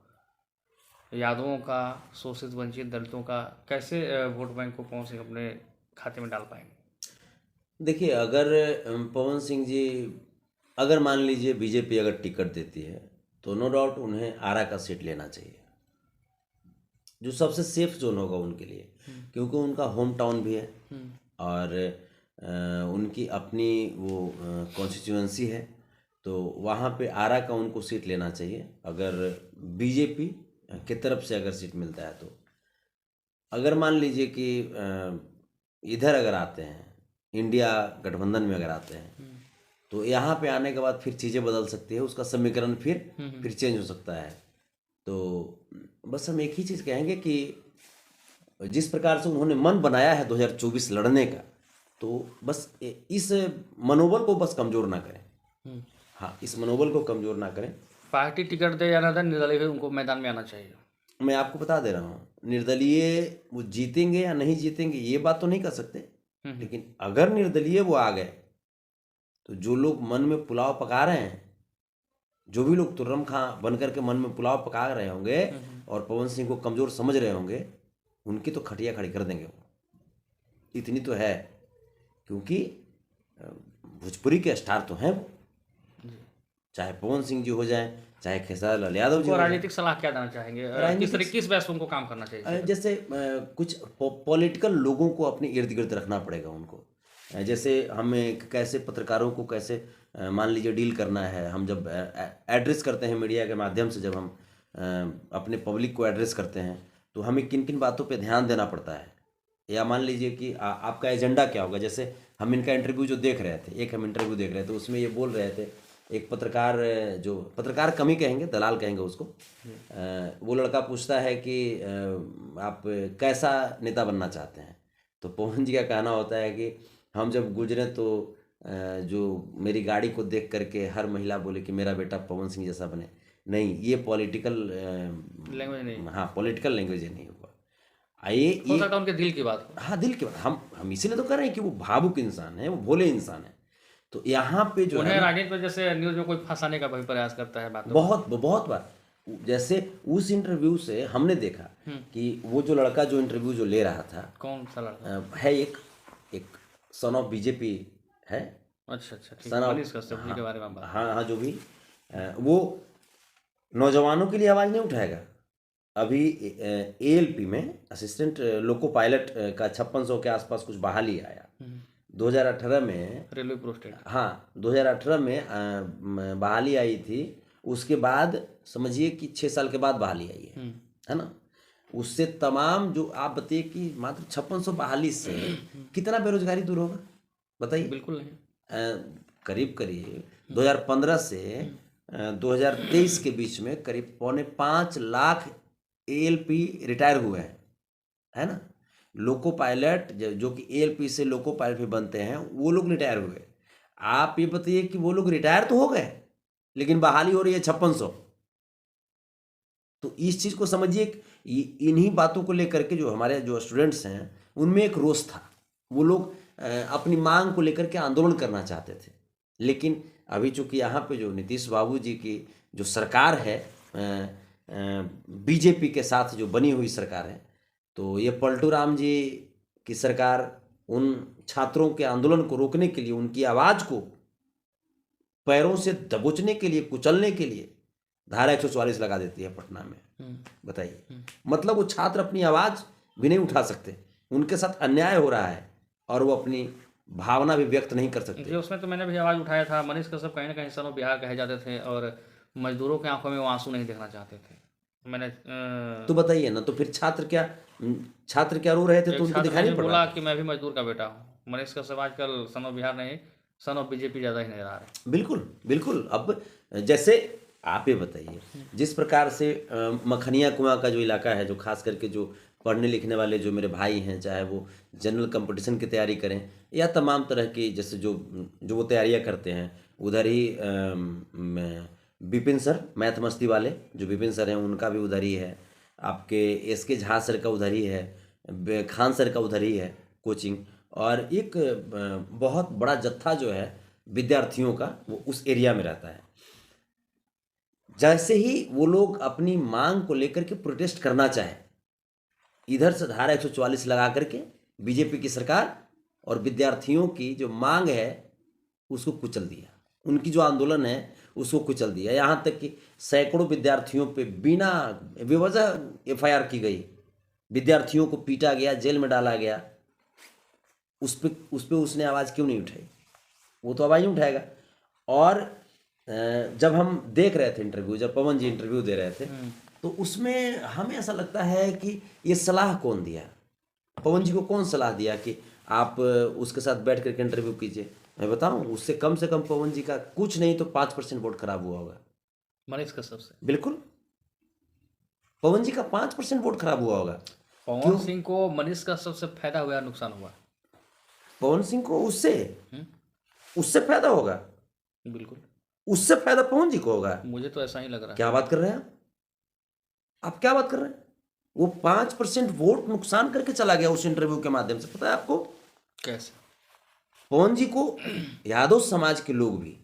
यादवों का, शोषित वंचित दलितों का कैसे वोट बैंक को पवन सिंह अपने खाते में डाल पाएंगे? देखिए, अगर पवन सिंह जी अगर मान लीजिए बीजेपी अगर टिकट देती है तो नो डाउट उन्हें आरा का सीट लेना चाहिए, जो सबसे सेफ जोन होगा उनके लिए, क्योंकि उनका होम टाउन भी है और उनकी अपनी वो कॉन्स्टिट्यूएंसी है, तो वहाँ पे आरा का उनको सीट लेना चाहिए अगर बीजेपी की तरफ से अगर सीट मिलता है तो। अगर मान लीजिए कि इधर अगर आते हैं, इंडिया गठबंधन में अगर आते हैं, तो यहाँ पे आने के बाद फिर चीज़ें बदल सकती है, उसका समीकरण फिर चेंज हो सकता है। तो बस हम एक ही चीज़ कहेंगे कि जिस प्रकार से उन्होंने मन बनाया है 2024 लड़ने का, तो बस इस मनोबल को बस कमज़ोर ना करें। हाँ, इस मनोबल को कमज़ोर ना करें। पार्टी टिकट दे या ना दे, निर्दलीय उनको मैदान में आना चाहिए। मैं आपको बता दे रहा हूँ, निर्दलीय वो जीतेंगे या नहीं जीतेंगे ये बात तो नहीं कर सकते, लेकिन अगर निर्दलीय वो आ गए तो जो लोग मन में पुलाव पका रहे हैं, जो भी लोग तुर्रम खां बन करके मन में पुलाव पका रहे होंगे और पवन सिंह को कमज़ोर समझ रहे होंगे, उनकी तो खटिया खड़ी कर देंगे वो, इतनी तो है, क्योंकि भोजपुरी के स्टार तो हैं वो, चाहे पवन सिंह जी हो जाए, चाहे खेसारी लाल यादव जी। राजनीतिक सलाह क्या देना चाहेंगे, किस बेस पे उनको काम करना चाहिए? जैसे कुछ पॉलिटिकल लोगों को अपने इर्द गिर्द रखना पड़ेगा उनको। जैसे हमें कैसे पत्रकारों को कैसे मान लीजिए डील करना है, हम जब एड्रेस करते हैं मीडिया के माध्यम से, जब हम अपने पब्लिक को एड्रेस करते हैं तो हमें किन किन बातों पे ध्यान देना पड़ता है, या मान लीजिए कि आपका एजेंडा क्या होगा। जैसे हम इनका इंटरव्यू जो देख रहे थे, एक हम इंटरव्यू देख रहे थे, उसमें ये बोल रहे थे, एक पत्रकार, जो पत्रकार कम ही कहेंगे, दलाल कहेंगे उसको, वो लड़का पूछता है कि आप कैसा नेता बनना चाहते हैं, तो पवन जी का कहना होता है कि हम जब गुजरे तो जो मेरी गाड़ी को देख करके हर महिला बोले कि मेरा बेटा पवन सिंह जैसा बने। नहीं, ये पॉलिटिकल लैंग्वेज नहीं। हाँ, पॉलिटिकल लैंग्वेज नहीं होगा। आइए, हो सकता है उनके दिल की बात हो। हाँ, दिल की बात। हम इसीलिए तो कर रहे हैं कि वो भावुक इंसान है, वो भोले इंसान है। तो यहाँ पे जो उन्हें है राजनीति पर जैसे न्यूज में कोई फंसाने का भी प्रयास करता है, बात बहुत बार, जैसे उस इंटरव्यू से हमने देखा कि वो जो लड़का जो इंटरव्यू जो ले रहा था, कौन सा लड़का है, एक सन ऑफ बीजेपी है। अच्छा, ठीक सन ऑफ, मनीष कश्यप जी के बारे में बात। हाँ, जो भी वो नौजवानों के लिए आवाज़ नहीं उठाएगा। अभी एएलपी में असिस्टेंट लोको पायलट का 5600 के आसपास कुछ बहाली आया 2018 में, रेलवे प्रोस्टेट। हाँ, 2018 में बहाली आई थी। उसके बाद समझिए कि 6 साल के बाद बहाली आई है ना। उससे तमाम जो आप बताइए कि मात्र 5600 बहाली से कितना बेरोजगारी दूर होगा, बताइए। बिल्कुल नहीं। करीब 2015 से 2023 के बीच में करीब 4.25 लाख एएलपी रिटायर हुए हैं, है ना। लोको पायलट जो कि एएलपी से लोको पायलट भी बनते हैं, वो लोग रिटायर हुए। आप ये बताइए कि वो लोग रिटायर तो हो गए, लेकिन बहाली हो रही है 5600। तो इस चीज़ को समझिए, इन्हीं बातों को लेकर के जो हमारे जो स्टूडेंट्स हैं उनमें एक रोष था। वो लोग अपनी मांग को लेकर के आंदोलन करना चाहते थे, लेकिन अभी चूंकि यहाँ पे जो नीतीश बाबू जी की जो सरकार है, बीजेपी के साथ जो बनी हुई सरकार है, तो ये पलटू राम जी की सरकार उन छात्रों के आंदोलन को रोकने के लिए, उनकी आवाज़ को पैरों से दबोचने के लिए, कुचलने के लिए धारा 144 लगा देती है पटना में। बताइए, मतलब वो छात्र अपनी आवाज़ भी नहीं उठा सकते, उनके साथ अन्याय हो रहा है और वो अपनी भावना भी व्यक्त नहीं कर सकते। उसमें तो मैंने भी आवाज़ उठाया था। मनीष कश्यप कहीं ना कहीं सन ऑफ बिहार कहे जाते थे और मजदूरों की आंखों में वो आंसू नहीं देखना चाहते थे। मैंने तो बताइए ना, तो फिर छात्र क्या रो रहे थे, तो उनको दिखाई नहीं पड़ा। बोला कि मैं भी मजदूर का बेटा हूँ। मनीष कश्यप आजकल सन ऑफ बिहार नहीं, सन ऑफ बीजेपी ज़्यादा ही नजर आ रहे। बिल्कुल। अब जैसे आप ये बताइए, जिस प्रकार से मखनिया कुआं का जो इलाका है, जो खास करके जो पढ़ने लिखने वाले जो मेरे भाई हैं, चाहे वो जनरल कंपटीशन की तैयारी करें या तमाम तरह की जैसे जो वो तैयारियां करते हैं, उधर ही विपिन सर, मैथ मस्ती वाले जो विपिन सर हैं, उनका भी उधर ही है। आपके एसके झा सर का उधर ही है, खान सर का उधर ही है कोचिंग, और एक बहुत बड़ा जत्था जो है विद्यार्थियों का वो उस एरिया में रहता है। जैसे ही वो लोग अपनी मांग को लेकर के प्रोटेस्ट करना चाहे, इधर से धारा 144 लगा करके बीजेपी की सरकार और विद्यार्थियों की जो मांग है उसको कुचल दिया। उनकी जो आंदोलन है उसको कुचल दिया। यहाँ तक कि सैकड़ों विद्यार्थियों पे बिना बेवजह एफआईआर की गई, विद्यार्थियों को पीटा गया, जेल में डाला गया। उस पे उसने आवाज़ क्यों नहीं उठाई? वो तो आवाज़ नहीं उठाएगा। और जब हम देख रहे थे इंटरव्यू, जब पवन जी इंटरव्यू दे रहे थे, तो उसमें हमें ऐसा लगता है कि ये सलाह कौन दिया, पवन जी को कौन सलाह दिया कि आप उसके साथ बैठ करके इंटरव्यू कीजिए? मैं बताऊं, उससे कम से कम पवन जी का कुछ नहीं तो 5% वोट खराब हुआ होगा। मनीष कश्यप से? बिल्कुल, पवन जी का 5% वोट खराब हुआ होगा। पवन सिंह को मनीष कश्यप से फायदा हुआ, नुकसान हुआ? पवन सिंह को उससे फायदा होगा। बिल्कुल, उससे फायदा पवन जी को होगा। मुझे तो ऐसा ही लग रहा है। क्या बात कर रहे हैं आप क्या बात कर रहे हैं? वो 5% वोट नुकसान करके चला गया उस इंटरव्यू के माध्यम से। पता है आपको कैसे? पवन जी को यादव समाज के लोग भी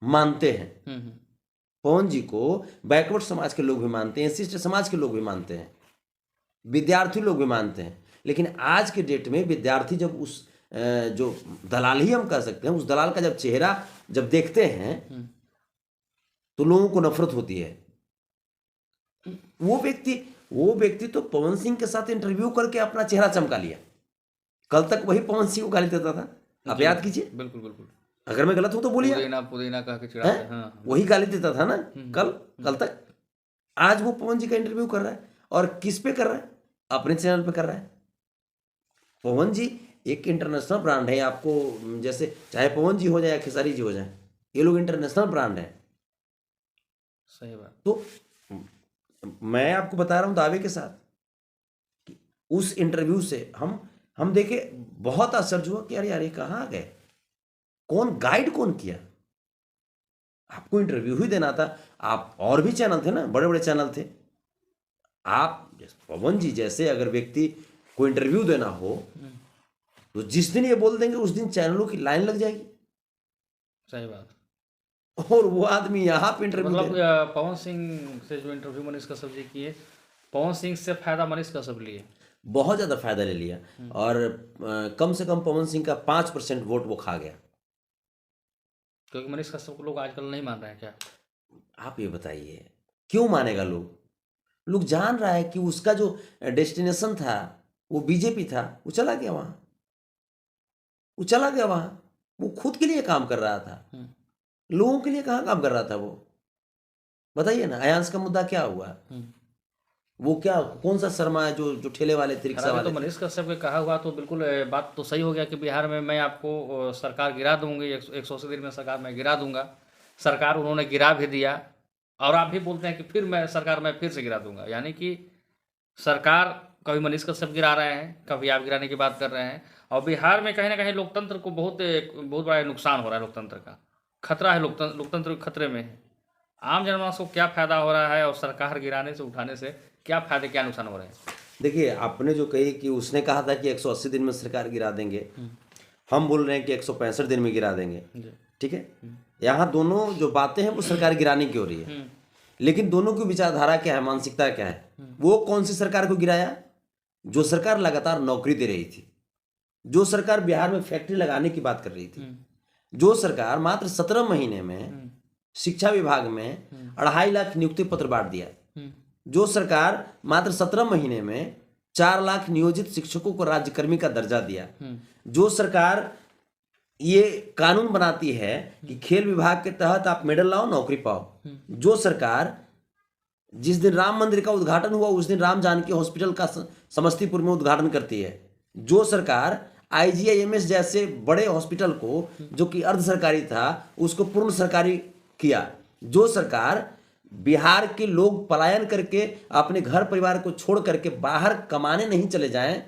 मानते हैं, पवन जी को बैकवर्ड समाज के लोग भी मानते हैं, एससी समाज के लोग भी मानते हैं, विद्यार्थी लोग भी मानते हैं। लेकिन आज के डेट में विद्यार्थी जब उस जो दलाल ही हम कह सकते हैं, उस दलाल का जब चेहरा जब देखते हैं तो लोगों को नफरत होती है। वो व्यक्ति तो पवन सिंह के साथ इंटरव्यू करके अपना चेहरा चमका लिया। कल तक वही पवन सिंह को गाली देता था, आप याद कीजिए। बिल्कुल बिल्कुल, अगर मैं गलत हूं तो बोलिए। पुदीना कह के चिढ़ाते हैं। हाँ, वही गाली देता था ना कल तक। आज वो पवन जी का इंटरव्यू कर रहा है, और किस पे कर रहा है? अपने चैनल पे कर रहा है। पवन जी एक इंटरनेशनल ब्रांड है। आपको जैसे चाहे पवन जी हो जाए या खेसारी जी हो जाए, ये लोग इंटरनेशनल ब्रांड है। सही बात। तो मैं आपको बता रहा हूं दावे के साथ कि उस इंटरव्यू से हम देखे, बहुत आश्चर्य हुआ कि अरे यार ये कहाँ आ गए, कौन गाइड कौन किया? आपको इंटरव्यू ही देना था। आप और भी चैनल थे ना, बड़े बड़े चैनल थे। आप पवन जी जैसे अगर व्यक्ति को इंटरव्यू देना हो तो जिस दिन ये बोल देंगे उस दिन चैनलों की लाइन लग जाएगी। सही बात। और वो आदमी यहाँ पे इंटरव्यू मतलब पवन सिंह से जो इंटरव्यू मनीष कश्यप जी किए, पवन सिंह से फायदा मनीष कश्यप लिए, बहुत ज्यादा फायदा ले लिया। और कम से कम पवन सिंह का 5% वोट वो खा गया। क्योंकि मनीष कश्यप को लोग आजकल नहीं मान रहे हैं क्या? आप ये बताइए क्यों मानेगा लोग जान रहा है कि उसका जो डेस्टिनेशन था वो बीजेपी था, वो चला गया वहां। वो खुद के लिए काम कर रहा था, लोगों के लिए कहाँ काम कर रहा था वो? बताइए ना। अयांश का मुद्दा क्या हुआ? वो क्या, कौन सा शर्मा है जो ठेले वाले थे, रिक्शा वाले? तो मनीष कश्यप के कहा हुआ तो बिल्कुल बात तो सही हो गया कि बिहार में मैं आपको सरकार गिरा दूंगी, 180 दिन में सरकार मैं गिरा दूंगा। सरकार उन्होंने गिरा भी दिया, और आप भी बोलते हैं कि फिर मैं फिर से गिरा दूंगा। यानी कि सरकार कभी मनीष कश्यप गिरा रहे हैं, कभी आप गिराने की बात कर रहे हैं। और बिहार में कहीं ना कहीं लोकतंत्र को बहुत बड़ा नुकसान हो रहा है। लोकतंत्र का खतरा है, लोकतंत्र खतरे में है। आम जनमानस को क्या फायदा हो रहा है, और सरकार गिराने से उठाने से क्या फायदे क्या नुकसान हो रहे हैं? देखिए, आपने जो कही कि उसने कहा था कि 180 दिन में सरकार गिरा देंगे, हम बोल रहे हैं कि 165 दिन में गिरा देंगे। ठीक है, यहाँ दोनों जो बातें हैं वो सरकार गिराने की हो रही है। लेकिन दोनों की विचारधारा क्या है, मानसिकता क्या है? वो कौन सी सरकार को गिराया? जो सरकार लगातार नौकरी दे रही थी, जो सरकार बिहार में फैक्ट्री लगाने की बात कर रही थी, जो सरकार मात्र 17 महीने में शिक्षा विभाग में 2.5 लाख नियुक्ति पत्र बांट दिया, जो सरकार मात्र 17 महीने में 4 लाख नियोजित शिक्षकों को राज्यकर्मी का दर्जा दिया, जो सरकार ये कानून बनाती है कि खेल विभाग के तहत आप मेडल लाओ, नौकरी पाओ, जो सरकार जिस दिन राम मंदिर का उद्घाटन हुआ उस दिन राम जानकी हॉस्पिटल का समस्तीपुर में उद्घाटन करती है, जो सरकार IGIMS जैसे बड़े हॉस्पिटल को जो कि अर्ध सरकारी था उसको पूर्ण सरकारी किया, जो सरकार बिहार के लोग पलायन करके अपने घर परिवार को छोड़ करके बाहर कमाने नहीं चले जाएं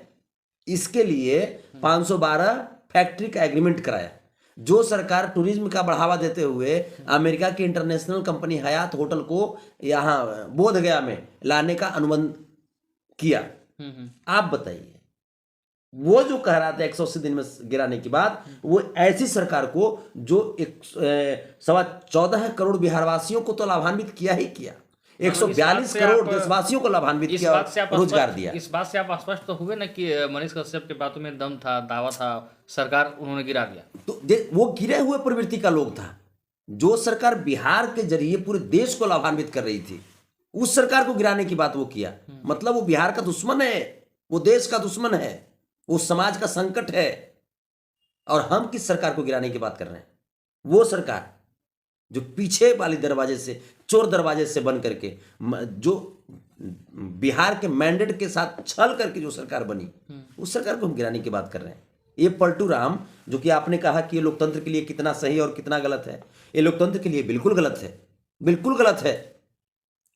इसके लिए 512 फैक्ट्री का एग्रीमेंट कराया, जो सरकार टूरिज्म का बढ़ावा देते हुए अमेरिका की इंटरनेशनल कंपनी हयात होटल को यहाँ बोधगया में लाने का अनुबंध किया। आप बताइए, वो जो कह रहा था 180 दिन में गिराने की बात, वो ऐसी सरकार को जो 14.25 करोड़ बिहारवासियों को तो लाभान्वित किया ही किया, 142 से करोड़ आप- देशवासियों को लाभान्वित इस किया बात से और आप रोजगार स्पष्ट- दिया। इस बात से आप स्पष्ट तो हुए ना कि मनीष कश्यप की बातों में दम था, दावा था, सरकार उन्होंने गिरा दिया। तो वो गिरे हुए प्रवृत्ति का लोग था। जो सरकार बिहार के जरिए पूरे देश को लाभान्वित कर रही थी, उस सरकार को गिराने की बात वो किया। मतलब वो बिहार का दुश्मन है, वो देश का दुश्मन है, वो समाज का संकट है। और हम किस सरकार को गिराने की बात कर रहे हैं? वो सरकार जो पीछे वाले दरवाजे से, चोर दरवाजे से बन करके, जो बिहार के मैंडेट के साथ छल करके जो सरकार बनी, उस सरकार को हम गिराने की बात कर रहे हैं। ये पलटू राम, जो कि आपने कहा कि ये लोकतंत्र के लिए कितना सही और कितना गलत है, ये लोकतंत्र के लिए बिल्कुल गलत है, बिल्कुल गलत है।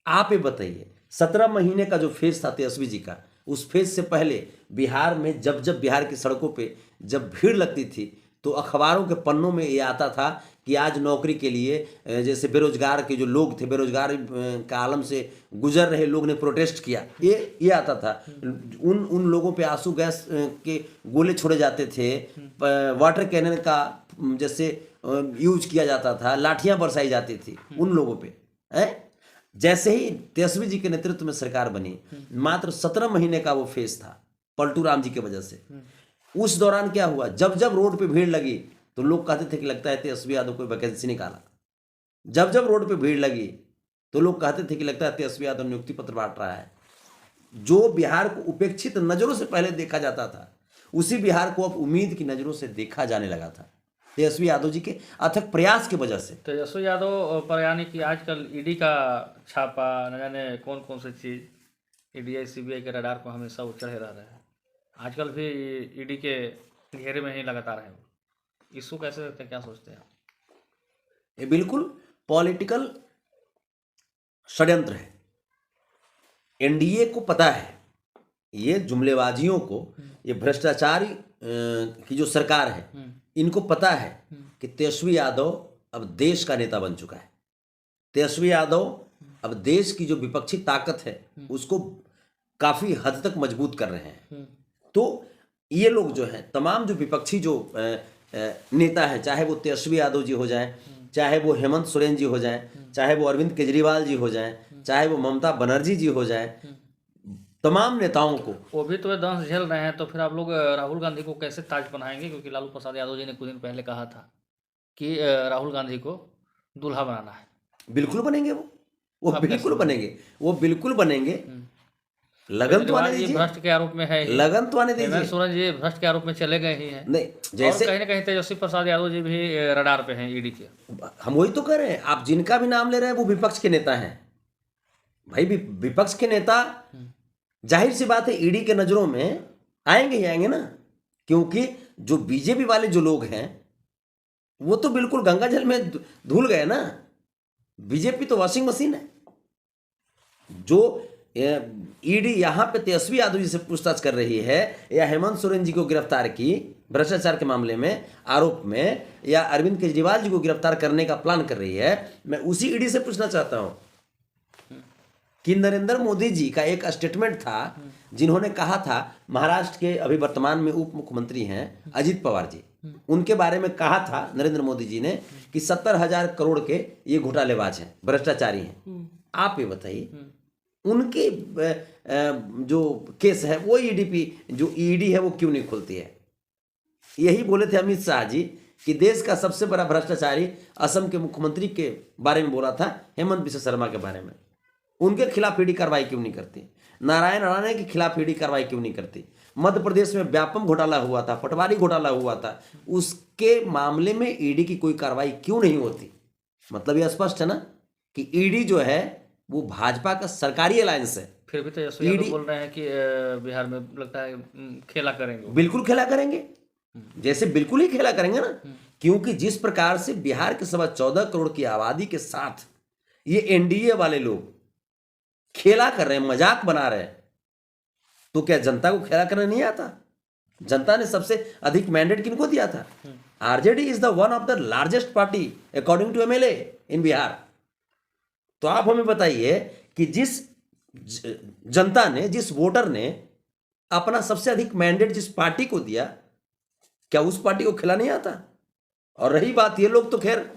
आप ये बताइए, 17 महीने का जो फेज था तेजस्वी जी का, उस फेज से पहले बिहार में जब जब बिहार की सड़कों पे जब भीड़ लगती थी, तो अखबारों के पन्नों में ये आता था कि आज नौकरी के लिए जैसे बेरोजगार के जो लोग थे, बेरोजगार का आलम से गुजर रहे लोग ने प्रोटेस्ट किया, ये आता था। उन लोगों पे आंसू गैस के गोले छोड़े जाते थे, वाटर कैनन का जैसे यूज किया जाता था, लाठियां बरसाई जाती थी उन लोगों पे है। जैसे ही तेजस्वी जी के नेतृत्व में सरकार बनी, मात्र 17 महीने का वो फेज था पलटू राम जी की वजह से। उस दौरान क्या हुआ, जब जब रोड पे भीड़ लगी तो लोग कहते थे कि लगता है तेजस्वी यादव कोई वैकेंसी निकाला। जब जब रोड पे भीड़ लगी तो लोग कहते थे कि लगता है तेजस्वी यादव नियुक्ति पत्र बांट रहा है। जो बिहार को उपेक्षित नजरों से पहले देखा जाता था, उसी बिहार को अब उम्मीद की नजरों से देखा जाने लगा था, तेजस्वी यादव जी के अथक प्रयास की वजह से। तेजस्वी यादव पर यानी कि आजकल ईडी का छापा, न जाने कौन कौन सी चीज़, ईडी सीबीआई के रडार पर हमेशा वो चढ़े रह रहे हैं। आजकल भी ईडी के घेरे में ही लगातार है। इसको कैसे देखते हैं, क्या सोचते हैं? ये बिल्कुल पॉलिटिकल षड्यंत्र है। एनडीए को पता है, ये जुमलेबाजियों को, ये भ्रष्टाचारी की जो सरकार है, इनको पता है कि तेजस्वी यादव अब देश का नेता बन चुका है। तेजस्वी यादव अब देश की जो विपक्षी ताकत है उसको काफी हद तक मजबूत कर रहे हैं। तो ये लोग जो हैं, तमाम जो विपक्षी जो नेता हैं, चाहे वो तेजस्वी यादव जी हो जाएं, चाहे वो हेमंत सोरेन जी हो जाएं, चाहे वो अरविंद केजरीवाल जी हो जाएं, चाहे वो ममता बनर्जी जी हो जाएं, तमाम नेताओं को वो भी तो दंश झेल रहे हैं। तो फिर आप लोग राहुल गांधी को कैसे ताज बनाएंगे? क्योंकि लालू प्रसाद यादव जी ने कुछ दिन पहले कहा था कि राहुल गांधी को दूल्हा बनाना है। बिल्कुल बनेंगे, वो बिल्कुल बनेंगे, वो बिल्कुल बनेंगे। लगन तो आने दीजिए। भ्रष्ट के आरोप में है, लगन तो आने हेमंत दीजिए। सोरेन जी भ्रष्ट के आरोप में चले गए ही हैं। नहीं, जैसे कहीं ना कहीं तेजस्वी प्रसाद यादव जी भी रडार पे हैं ईडी के। हम वही तो कह रहे हैं, आप जिनका भी नाम ले रहे हैं वो विपक्ष के नेता हैं भाई। विपक्ष के नेता जाहिर सी बात है ईडी के नजरों में आएंगे ही आएंगे ना, क्योंकि जो बीजेपी वाले जो लोग हैं वो तो बिल्कुल गंगा जल में धुल गए ना। बीजेपी तो वॉशिंग मशीन है। जो ईडी यहां पे तेजस्वी यादव जी से पूछताछ कर रही है, या हेमंत सोरेन जी को गिरफ्तार की भ्रष्टाचार के मामले में आरोप में, या अरविंद केजरीवाल जी को गिरफ्तार करने का प्लान कर रही है, मैं उसी ईडी से पूछना चाहता हूं कि नरेंद्र मोदी जी का एक स्टेटमेंट था, जिन्होंने कहा था, महाराष्ट्र के अभी वर्तमान में उप मुख्यमंत्री हैं अजित पवार जी, उनके बारे में कहा था नरेंद्र मोदी जी ने कि 70,000 करोड़ के ये घोटालेबाज हैं, भ्रष्टाचारी हैं। आप ये बताइए, उनके जो केस है वो ईडीपी जो ईडी है वो क्यों नहीं खुलती है? यही बोले थे अमित शाह जी कि देश का सबसे बड़ा भ्रष्टाचारी असम के मुख्यमंत्री के बारे में बोला था, हेमंत बिश्व शर्मा के बारे में। उनके खिलाफ ईडी कार्रवाई क्यों नहीं करती? नारायण राणे के खिलाफ ईडी कार्रवाई क्यों नहीं करती? मध्य प्रदेश में व्यापम घोटाला हुआ था, पटवारी घोटाला हुआ था, उसके मामले में ईडी की कोई कार्रवाई क्यों नहीं होती? मतलब यह स्पष्ट है ना कि ईडी जो है वो भाजपा का सरकारी अलायंस है। फिर भी तेजस्वी यादव बोल रहे हैं कि बिहार में लगता है खेला करेंगे। बिल्कुल खेला करेंगे, जैसे बिल्कुल ही खेला करेंगे ना, क्योंकि जिस प्रकार से बिहार के 14.25 करोड़ की आबादी के साथ ये एनडीए वाले लोग खेला कर रहे हैं, मजाक बना रहे हैं, तो क्या जनता को खेला करना नहीं आता? जनता ने सबसे अधिक मैंडेट किनको दिया था? RJD is the one of the largest party according to MLA in Bihar. तो आप हमें बताइए कि जिस जनता ने, जिस वोटर ने अपना सबसे अधिक मैंडेट जिस पार्टी को दिया, क्या उस पार्टी को खेला नहीं आता? और रही बात, ये लोग तो खैर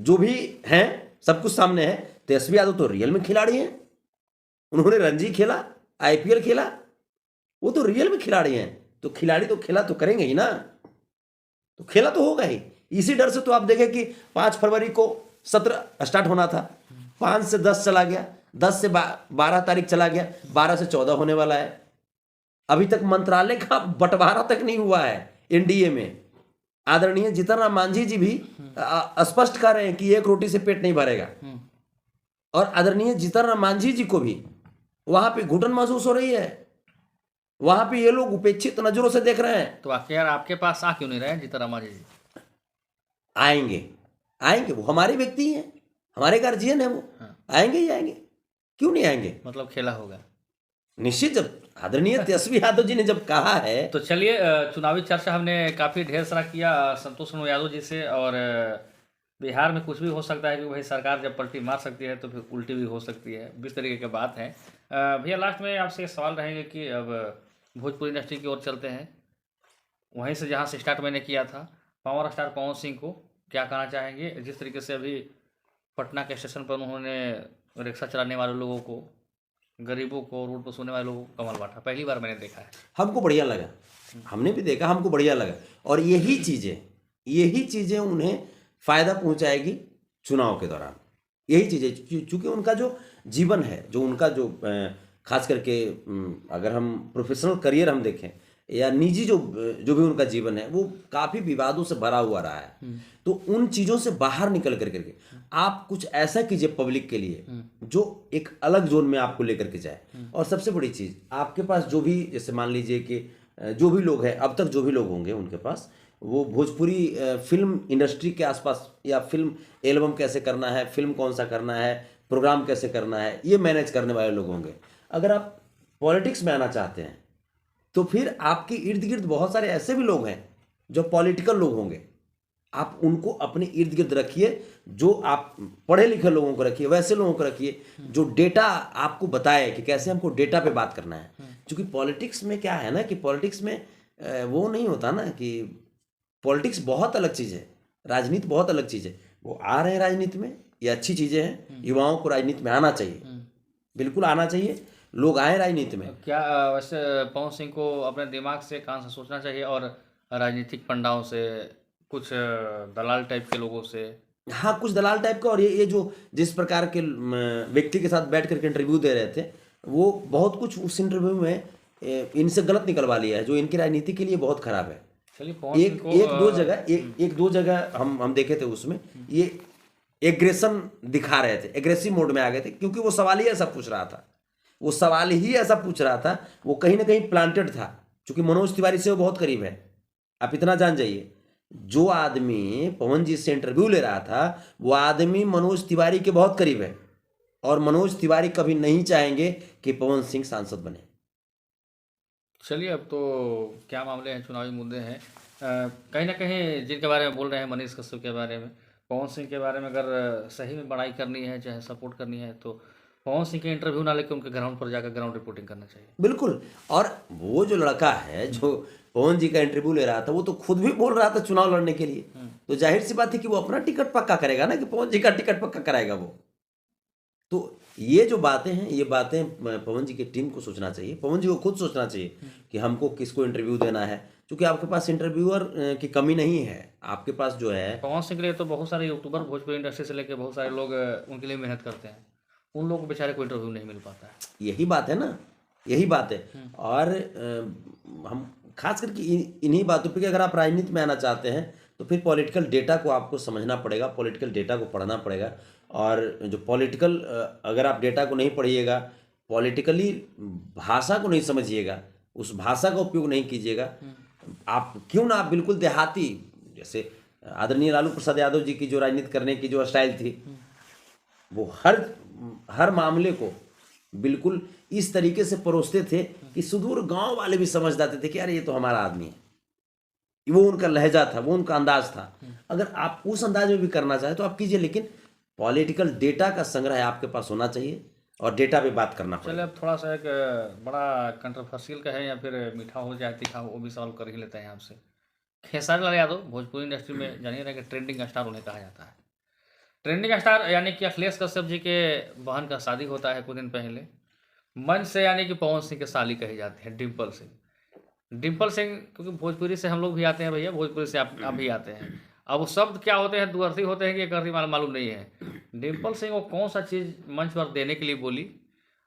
जो भी हैं सब कुछ सामने है, तेजस्वी यादव तो रियल में खिलाड़ी हैं, उन्होंने रणजी खेला, IPL खेला, वो तो रियल में खिलाड़ी हैं। तो खिलाड़ी तो खेला तो करेंगे ही ना, तो खेला तो होगा ही। इसी डर से तो आप देखें कि 5 फरवरी को सत्र स्टार्ट होना था, 5 से 10 चला गया, 10 से 12 तारीख चला गया, 12 से 14 होने वाला है। अभी तक मंत्रालय का बंटवारा तक नहीं हुआ है NDA में। आदरणीय जीतन राम मांझी जी भी स्पष्ट कर रहे हैं कि एक रोटी से पेट नहीं भरेगा, और आदरणीय जीतन राम मांझी जी को भी वहां पे घुटन महसूस हो रही है, वहां पे ये लोग उपेक्षित नजरों से देख रहे हैं। तो आखिर यार आपके पास आ क्यों नहीं रहे जीतन राम मांझी जी? आएंगे, आएंगे, वो हमारे व्यक्ति हैं, हमारे गार्जियन है, वो आएंगे ही आएंगे, क्यों नहीं आएंगे? मतलब खेला होगा निश्चित। जब आदरणीय तेजस्वी यादव जी ने जब कहा है तो चलिए, चुनावी चर्चा हमने काफ़ी ढेर सारा किया संतोष कुमार यादव जी से, और बिहार में कुछ भी हो सकता है कि भाई सरकार जब पलटी मार सकती है तो फिर उल्टी भी हो सकती है, इस तरीके की बात है। भैया लास्ट में आपसे एक सवाल रहेंगे कि अब भोजपुरी इंडस्ट्री की ओर चलते हैं, वहीं से जहाँ से स्टार्ट मैंने किया था, पावर स्टार पवन सिंह को क्या कहना चाहेंगे? जिस तरीके से अभी पटना के स्टेशन पर उन्होंने रिक्शा चलाने वाले लोगों को, गरीबों को, रोड पर सोने वाले लोगों को कमल बांटा, पहली बार मैंने देखा है। हमको बढ़िया लगा, हमने भी देखा, हमको बढ़िया लगा, और यही चीज़ें उन्हें फ़ायदा पहुंचाएगी चुनाव के दौरान। यही चीज़ें, चूँकि उनका जो जीवन है, जो उनका जो खास करके अगर हम प्रोफेशनल करियर हम देखें या निजी जो भी उनका जीवन है, वो काफ़ी विवादों से भरा हुआ रहा है। तो उन चीज़ों से बाहर निकल करके आप कुछ ऐसा कीजिए पब्लिक के लिए जो एक अलग जोन में आपको लेकर के जाए। और सबसे बड़ी चीज़, आपके पास जो भी, जैसे मान लीजिए कि जो भी लोग हैं, अब तक जो भी लोग होंगे उनके पास, वो भोजपुरी फिल्म इंडस्ट्री के आसपास, या फिल्म एल्बम कैसे करना है, फिल्म कौन सा करना है, प्रोग्राम कैसे करना है, ये मैनेज करने वाले लोग होंगे। अगर आप पॉलिटिक्स में आना चाहते हैं तो फिर आपके इर्द गिर्द बहुत सारे ऐसे भी लोग हैं जो पॉलिटिकल लोग होंगे, आप उनको अपने इर्द गिर्द रखिए। जो आप पढ़े लिखे लोगों को रखिए, वैसे लोगों को रखिए जो डेटा आपको बताए कि कैसे हमको डेटा पे बात करना है। क्योंकि पॉलिटिक्स में क्या है ना, कि पॉलिटिक्स में वो नहीं होता ना, कि पॉलिटिक्स बहुत अलग चीज़ है, राजनीति बहुत अलग चीज़ है। वो आ रहे हैं राजनीति में, ये अच्छी चीज़ें हैं, युवाओं को राजनीति में आना चाहिए, बिल्कुल आना चाहिए, लोग आए राजनीति में। क्या वैसे पवन सिंह को अपने दिमाग से, कान से सोचना चाहिए, और राजनीतिक पंडाओं से, कुछ दलाल टाइप के लोगों से? हाँ, कुछ दलाल टाइप का, और ये जो जिस प्रकार के व्यक्ति के साथ बैठ करके इंटरव्यू दे रहे थे, वो बहुत कुछ उस इंटरव्यू में इनसे गलत निकलवा लिया है, जो इनकी राजनीति के लिए बहुत खराब है। चलिए, एक दो जगह हम देखे थे, उसमें ये एग्रेशन दिखा रहे थे, एग्रेसिव मोड में आ गए थे, क्योंकि वो सवाल ही ऐसा पूछ रहा था, वो कहीं ना कहीं प्लांटेड था, क्योंकि मनोज तिवारी से वो बहुत करीब है। आप इतना जान जाइए, जो आदमी पवन जी से इंटरव्यू ले रहा था, वो आदमी मनोज तिवारी के बहुत करीब है, और मनोज तिवारी कभी नहीं चाहेंगे कि पवन सिंह सांसद बने। चलिए, अब तो क्या मामले हैं, चुनावी मुद्दे हैं, कहीं ना कहीं जिनके बारे में बोल रहे हैं, मनीष कश्यप के बारे में, पवन सिंह के बारे में अगर सही में बड़ाई करनी है, चाहे सपोर्ट करनी है, तो पवन सिंह के इंटरव्यू ना लेकर उनके ग्राउंड पर जाकर ग्राउंड रिपोर्टिंग करना चाहिए। बिल्कुल। और वो जो लड़का है जो पवन जी का इंटरव्यू ले रहा था, वो तो खुद भी बोल रहा था चुनाव लड़ने के लिए, तो जाहिर सी बात है कि वो अपना टिकट पक्का करेगा ना, कि पवन जी का टिकट पक्का कराएगा वो। तो ये जो बातें हैं, ये बातें पवन जी की टीम को सोचना चाहिए, पवन जी को खुद सोचना चाहिए कि हमको किसको इंटरव्यू देना है, क्योंकि आपके पास इंटरव्यूअर की कमी नहीं है, आपके पास जो है। पवन सिंह के लिए तो बहुत सारे यूट्यूबर, भोजपुरी इंडस्ट्री से लेकर बहुत सारे लोग उनके लिए मेहनत करते हैं, उन लोगों को बेचारे को इंटरव्यू नहीं मिल पाता है। यही बात है ना, यही बात है। और हम खास करके इन्हीं बातों पे कि अगर आप राजनीति में आना चाहते हैं तो फिर पॉलिटिकल डेटा को आपको समझना पड़ेगा, पॉलिटिकल डेटा को पढ़ना पड़ेगा। और जो पॉलिटिकल, अगर आप डेटा को नहीं पढ़िएगा, पॉलिटिकली भाषा को नहीं समझिएगा, उस भाषा का उपयोग नहीं कीजिएगा, आप क्यों ना, आप बिल्कुल देहाती, जैसे आदरणीय लालू प्रसाद यादव जी की जो राजनीति करने की जो स्टाइल थी, वो हर मामले को बिल्कुल इस तरीके से परोसते थे कि सुदूर गांव वाले भी समझ जाते थे कि यार ये तो हमारा आदमी है। वो उनका लहजा था, वो उनका अंदाज था। अगर आप उस अंदाज में भी करना चाहें तो आप कीजिए, लेकिन पॉलिटिकल डेटा का संग्रह आपके पास होना चाहिए और डेटा पे बात करना पड़ेगा। चलिए, अब थोड़ा सा एक बड़ा कंट्रोवर्शियल का है, या फिर मीठा हो जाए तीखा हो, वो भी सवाल कर ही लेते हैं आपसे। खेसारी लाल यादव भोजपुरी इंडस्ट्री में जानिए रहे कि ट्रेंडिंग स्टार उन्हें कहा जाता है, ट्रेंडिंग स्टार यानी कि अखिलेश कश्यप जी के बहन का शादी होता है कुछ दिन पहले। मंच से यानी कि पवन सिंह के साली कही जाती है डिम्पल सिंह। डिम्पल सिंह क्योंकि भोजपुरी से हम लोग भी आते हैं भैया, भोजपुरी से आप भी आते हैं। अब वो शब्द क्या होते हैं, दुअर्थी होते हैं कि एक अर्थी मालूम नहीं है। डिम्पल सिंह वो कौन सा चीज़ मंच पर देने के लिए बोली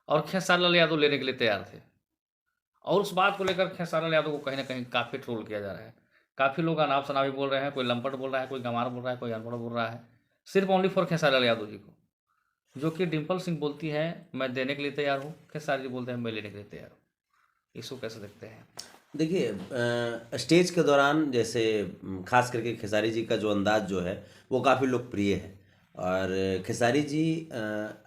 और खेसारी लाल यादव लेने के लिए तैयार थे, और उस बात को लेकर खेसारी लाल यादव को कहीं ना कहीं काफ़ी ट्रोल किया जा रहा है। काफ़ी लोग अनाप शनाप भी बोल रहे हैं, कोई लंपट बोल रहा है, कोई गंवार बोल रहा है, कोई अनपढ़ बोल रहा है, सिर्फ ओनली फॉर खेसारी लाल यादव जी को। जो कि डिम्पल सिंह बोलती है मैं देने के लिए तैयार हूँ, खेसारी जी बोलते हैं मैं लेने के लिए तैयार हूँ। इसको कैसे देखते हैं? देखिए, स्टेज के दौरान जैसे खास करके खेसारी जी का जो अंदाज जो है वो काफ़ी लोकप्रिय है, और खेसारी जी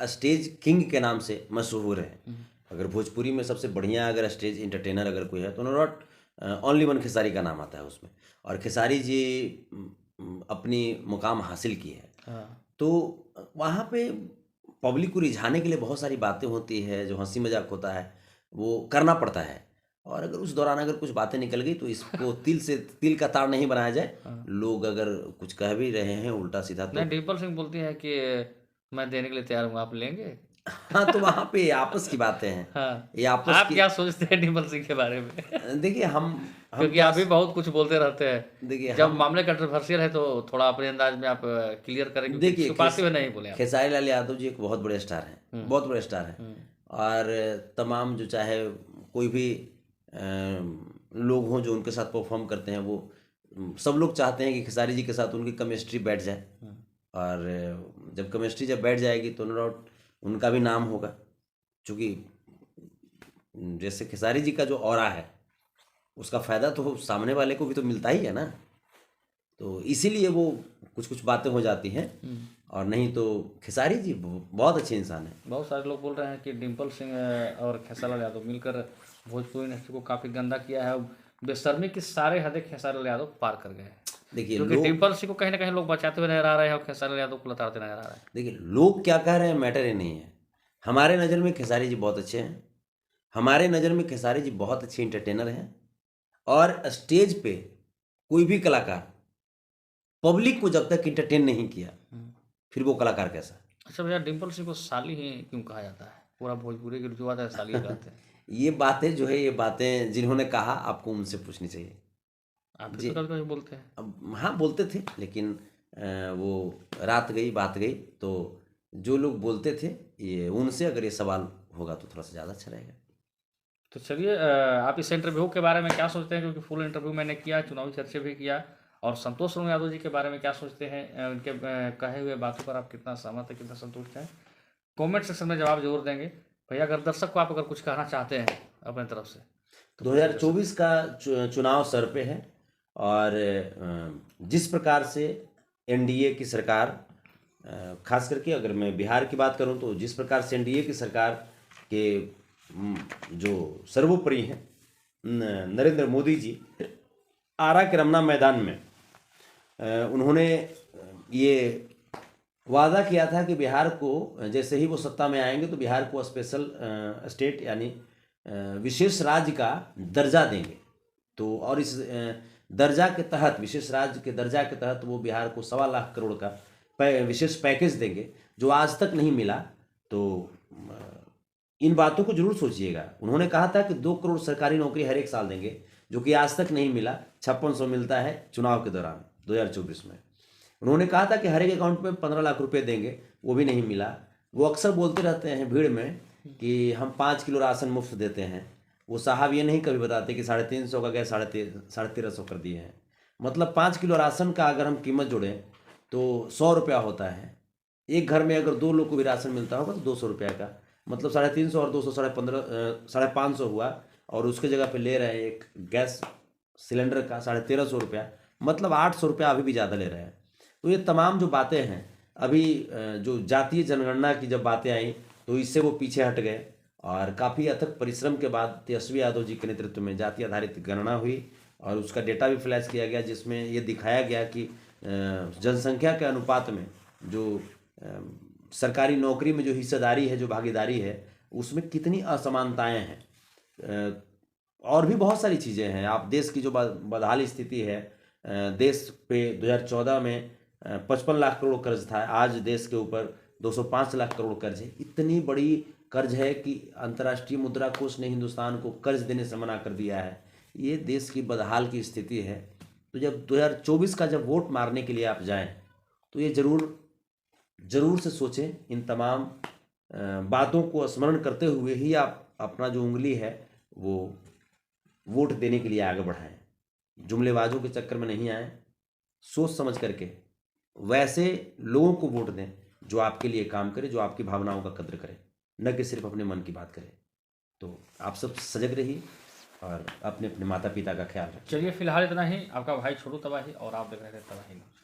स्टेज किंग के नाम से मशहूर हैं। अगर भोजपुरी में सबसे बढ़िया अगर स्टेज इंटरटेनर अगर कोई है तो नॉट ओनली वन खेसारी का नाम आता है उसमें, और खेसारी जी अपनी मुकाम हासिल की है। हाँ। तो वहाँ पे पब्लिक को रिझाने के लिए बहुत सारी बातें होती है, जो हंसी मजाक होता है वो करना पड़ता है, और अगर उस दौरान अगर कुछ बातें निकल गई तो इसको तिल का तार नहीं बनाया जाए। लोग अगर कुछ कह भी रहे हैं उल्टा सीधा तो नहीं, डिम्पल सिंह बोलती है कि मैं देने के लिए तैयार हूँ, आप लेंगे? हाँ, तो वहाँ पे आपस की बातें हैं। हाँ, ये आपस आप की क्या सोचते हैं डिम्पल सिंह के बारे में? देखिए हम क्योंकि आप भी बहुत कुछ बोलते रहते हैं। देखिए जब मामले कंट्रोवर्शियल है तो थोड़ा अपने अंदाज में आप क्लियर करें, क्योंकि देखिए छुपाते हुए नहीं बोले आप। खेसारी लाल यादव जी एक बहुत बड़े स्टार हैं, बहुत बड़े स्टार हैं, और तमाम जो चाहे कोई भी लोग हों जो उनके साथ परफॉर्म करते हैं, वो सब लोग चाहते हैं कि खेसारी जी के साथ उनकी केमिस्ट्री बैठ जाए, और जब केमिस्ट्री जब बैठ जाएगी तो नो डाउट उनका भी नाम होगा, क्योंकि जैसे खेसारी जी का जो ऑरा है उसका फ़ायदा तो सामने वाले को भी तो मिलता ही है ना, तो इसीलिए वो कुछ बातें हो जाती हैं, और नहीं तो खेसारी जी बहुत अच्छे इंसान हैं। बहुत सारे लोग बोल रहे हैं कि डिम्पल सिंह और खेसारी लाल यादव मिलकर भोजपुरी इंडस्ट्री को काफ़ी गंदा किया है, बेशर्मी की सारे हदें खेसारी लाल यादव पार कर गए हैं। देखिए क्योंकि डिम्पल सिंह को कहीं ना कहीं लोग बचाते हुए नजर आ रहे हैं और खेसारी लाल यादव को लताड़ते नजर आ रहे हैं। देखिए लोग क्या कह रहे हैं मैटर ही नहीं है। हमारे नज़र में खेसारी जी बहुत अच्छे हैं, हमारे नज़र में खेसारी जी बहुत अच्छे इंटरटेनर हैं, और स्टेज पे कोई भी कलाकार पब्लिक को जब तक इंटरटेन नहीं किया फिर वो कलाकार कैसा? अच्छा भैया, डिम्पल सिंह को साली ही क्यों कहा जाता है? पूरा भोजपुरी की रुजुआत है साली कहते हैं। ये बातें जो है, ये बातें जिन्होंने कहा आपको उनसे पूछनी चाहिए। आप भी तो कभी बोलते हैं। अब हाँ बोलते थे, लेकिन वो रात गई बात गई, तो जो लोग बोलते थे ये उनसे अगर ये सवाल होगा तो थोड़ा सा ज़्यादा अच्छा रहेगा। तो चलिए, आप इस इंटरव्यू के बारे में क्या सोचते हैं? क्योंकि फुल इंटरव्यू मैंने किया, चुनावी चर्चा भी किया, और संतोष राम यादव जी के बारे में क्या सोचते हैं, उनके कहे हुए बातों पर आप कितना सहमत है, कितना संतुष्ट हैं? कमेंट सेक्शन में जवाब जरूर देंगे भैया। अगर दर्शक को आप अगर कुछ कहना चाहते हैं अपने तरफ से तो 2024 का चुनाव सर पे है, और जिस प्रकार से एनडीए की सरकार, खास करके अगर मैं बिहार की बात करूं तो जिस प्रकार से एनडीए की सरकार के जो सर्वोपरि हैं नरेंद्र मोदी जी, आरा के रमना मैदान में उन्होंने ये वादा किया था कि बिहार को जैसे ही वो सत्ता में आएंगे तो बिहार को स्पेशल स्टेट यानी विशेष राज्य का दर्जा देंगे। तो और इस दर्जा के तहत, विशेष राज्य के दर्जा के तहत वो बिहार को 1.25 लाख करोड़ का विशेष पैकेज देंगे, जो आज तक नहीं मिला। तो इन बातों को जरूर सोचिएगा। उन्होंने कहा था कि 2 करोड़ सरकारी नौकरी हर एक साल देंगे, जो कि आज तक नहीं मिला। 5600 मिलता है चुनाव के दौरान 2024 में। उन्होंने कहा था कि हर एक अकाउंट में 15 लाख रुपए देंगे, वो भी नहीं मिला। वो अक्सर बोलते रहते हैं भीड़ में कि हम 5 किलो राशन मुफ्त देते हैं। वो साहब ये नहीं कभी बताते कि 350 का गैस 1350 कर दिए हैं। मतलब 5 किलो राशन का अगर हम कीमत जोड़ें तो 100 रुपया होता है। एक घर में अगर 2 लोग को भी राशन मिलता होगा तो 200 रुपया का, मतलब 350 और 200 550 हुआ, और उसके जगह पे ले रहे हैं एक गैस सिलेंडर का 1350 रुपया, मतलब 800 रुपया अभी भी ज़्यादा ले रहे हैं। तो ये तमाम जो बातें हैं, अभी जो जातीय जनगणना की जब बातें आई तो इससे वो पीछे हट गए, और काफ़ी अथक परिश्रम के बाद तेजस्वी यादव जी के नेतृत्व में जाति आधारित गणना हुई, और उसका डेटा भी फ्लैश किया गया, जिसमें ये दिखाया गया कि जनसंख्या के अनुपात में जो सरकारी नौकरी में जो हिस्सेदारी है, जो भागीदारी है, उसमें कितनी असमानताएं हैं। और भी बहुत सारी चीज़ें हैं। आप देश की जो बदहाल स्थिति है, देश पे 2014 में 55 लाख करोड़ कर्ज था, आज देश के ऊपर 205 लाख करोड़ कर्ज है। इतनी बड़ी कर्ज है कि अंतर्राष्ट्रीय मुद्रा कोष ने हिंदुस्तान को कर्ज देने से मना कर दिया है। ये देश की बदहाल की स्थिति है। तो जब 2024 का जब वोट मारने के लिए आप जाएं तो ये जरूर से सोचें, इन तमाम बातों को स्मरण करते हुए ही आप अपना जो उंगली है वो वोट देने के लिए आगे बढ़ाएं। जुमलेबाजों के चक्कर में नहीं आए, सोच समझ करके वैसे लोगों को वोट दें जो आपके लिए काम करे, जो आपकी भावनाओं का कद्र करे, न कि सिर्फ अपने मन की बात करे। तो आप सब सजग रहिए और अपने अपने माता पिता का ख्याल रखें। चलिए फिलहाल इतना ही। आपका भाई छोटू तबाही और आप देख रहे थे तबाही न्यूज़।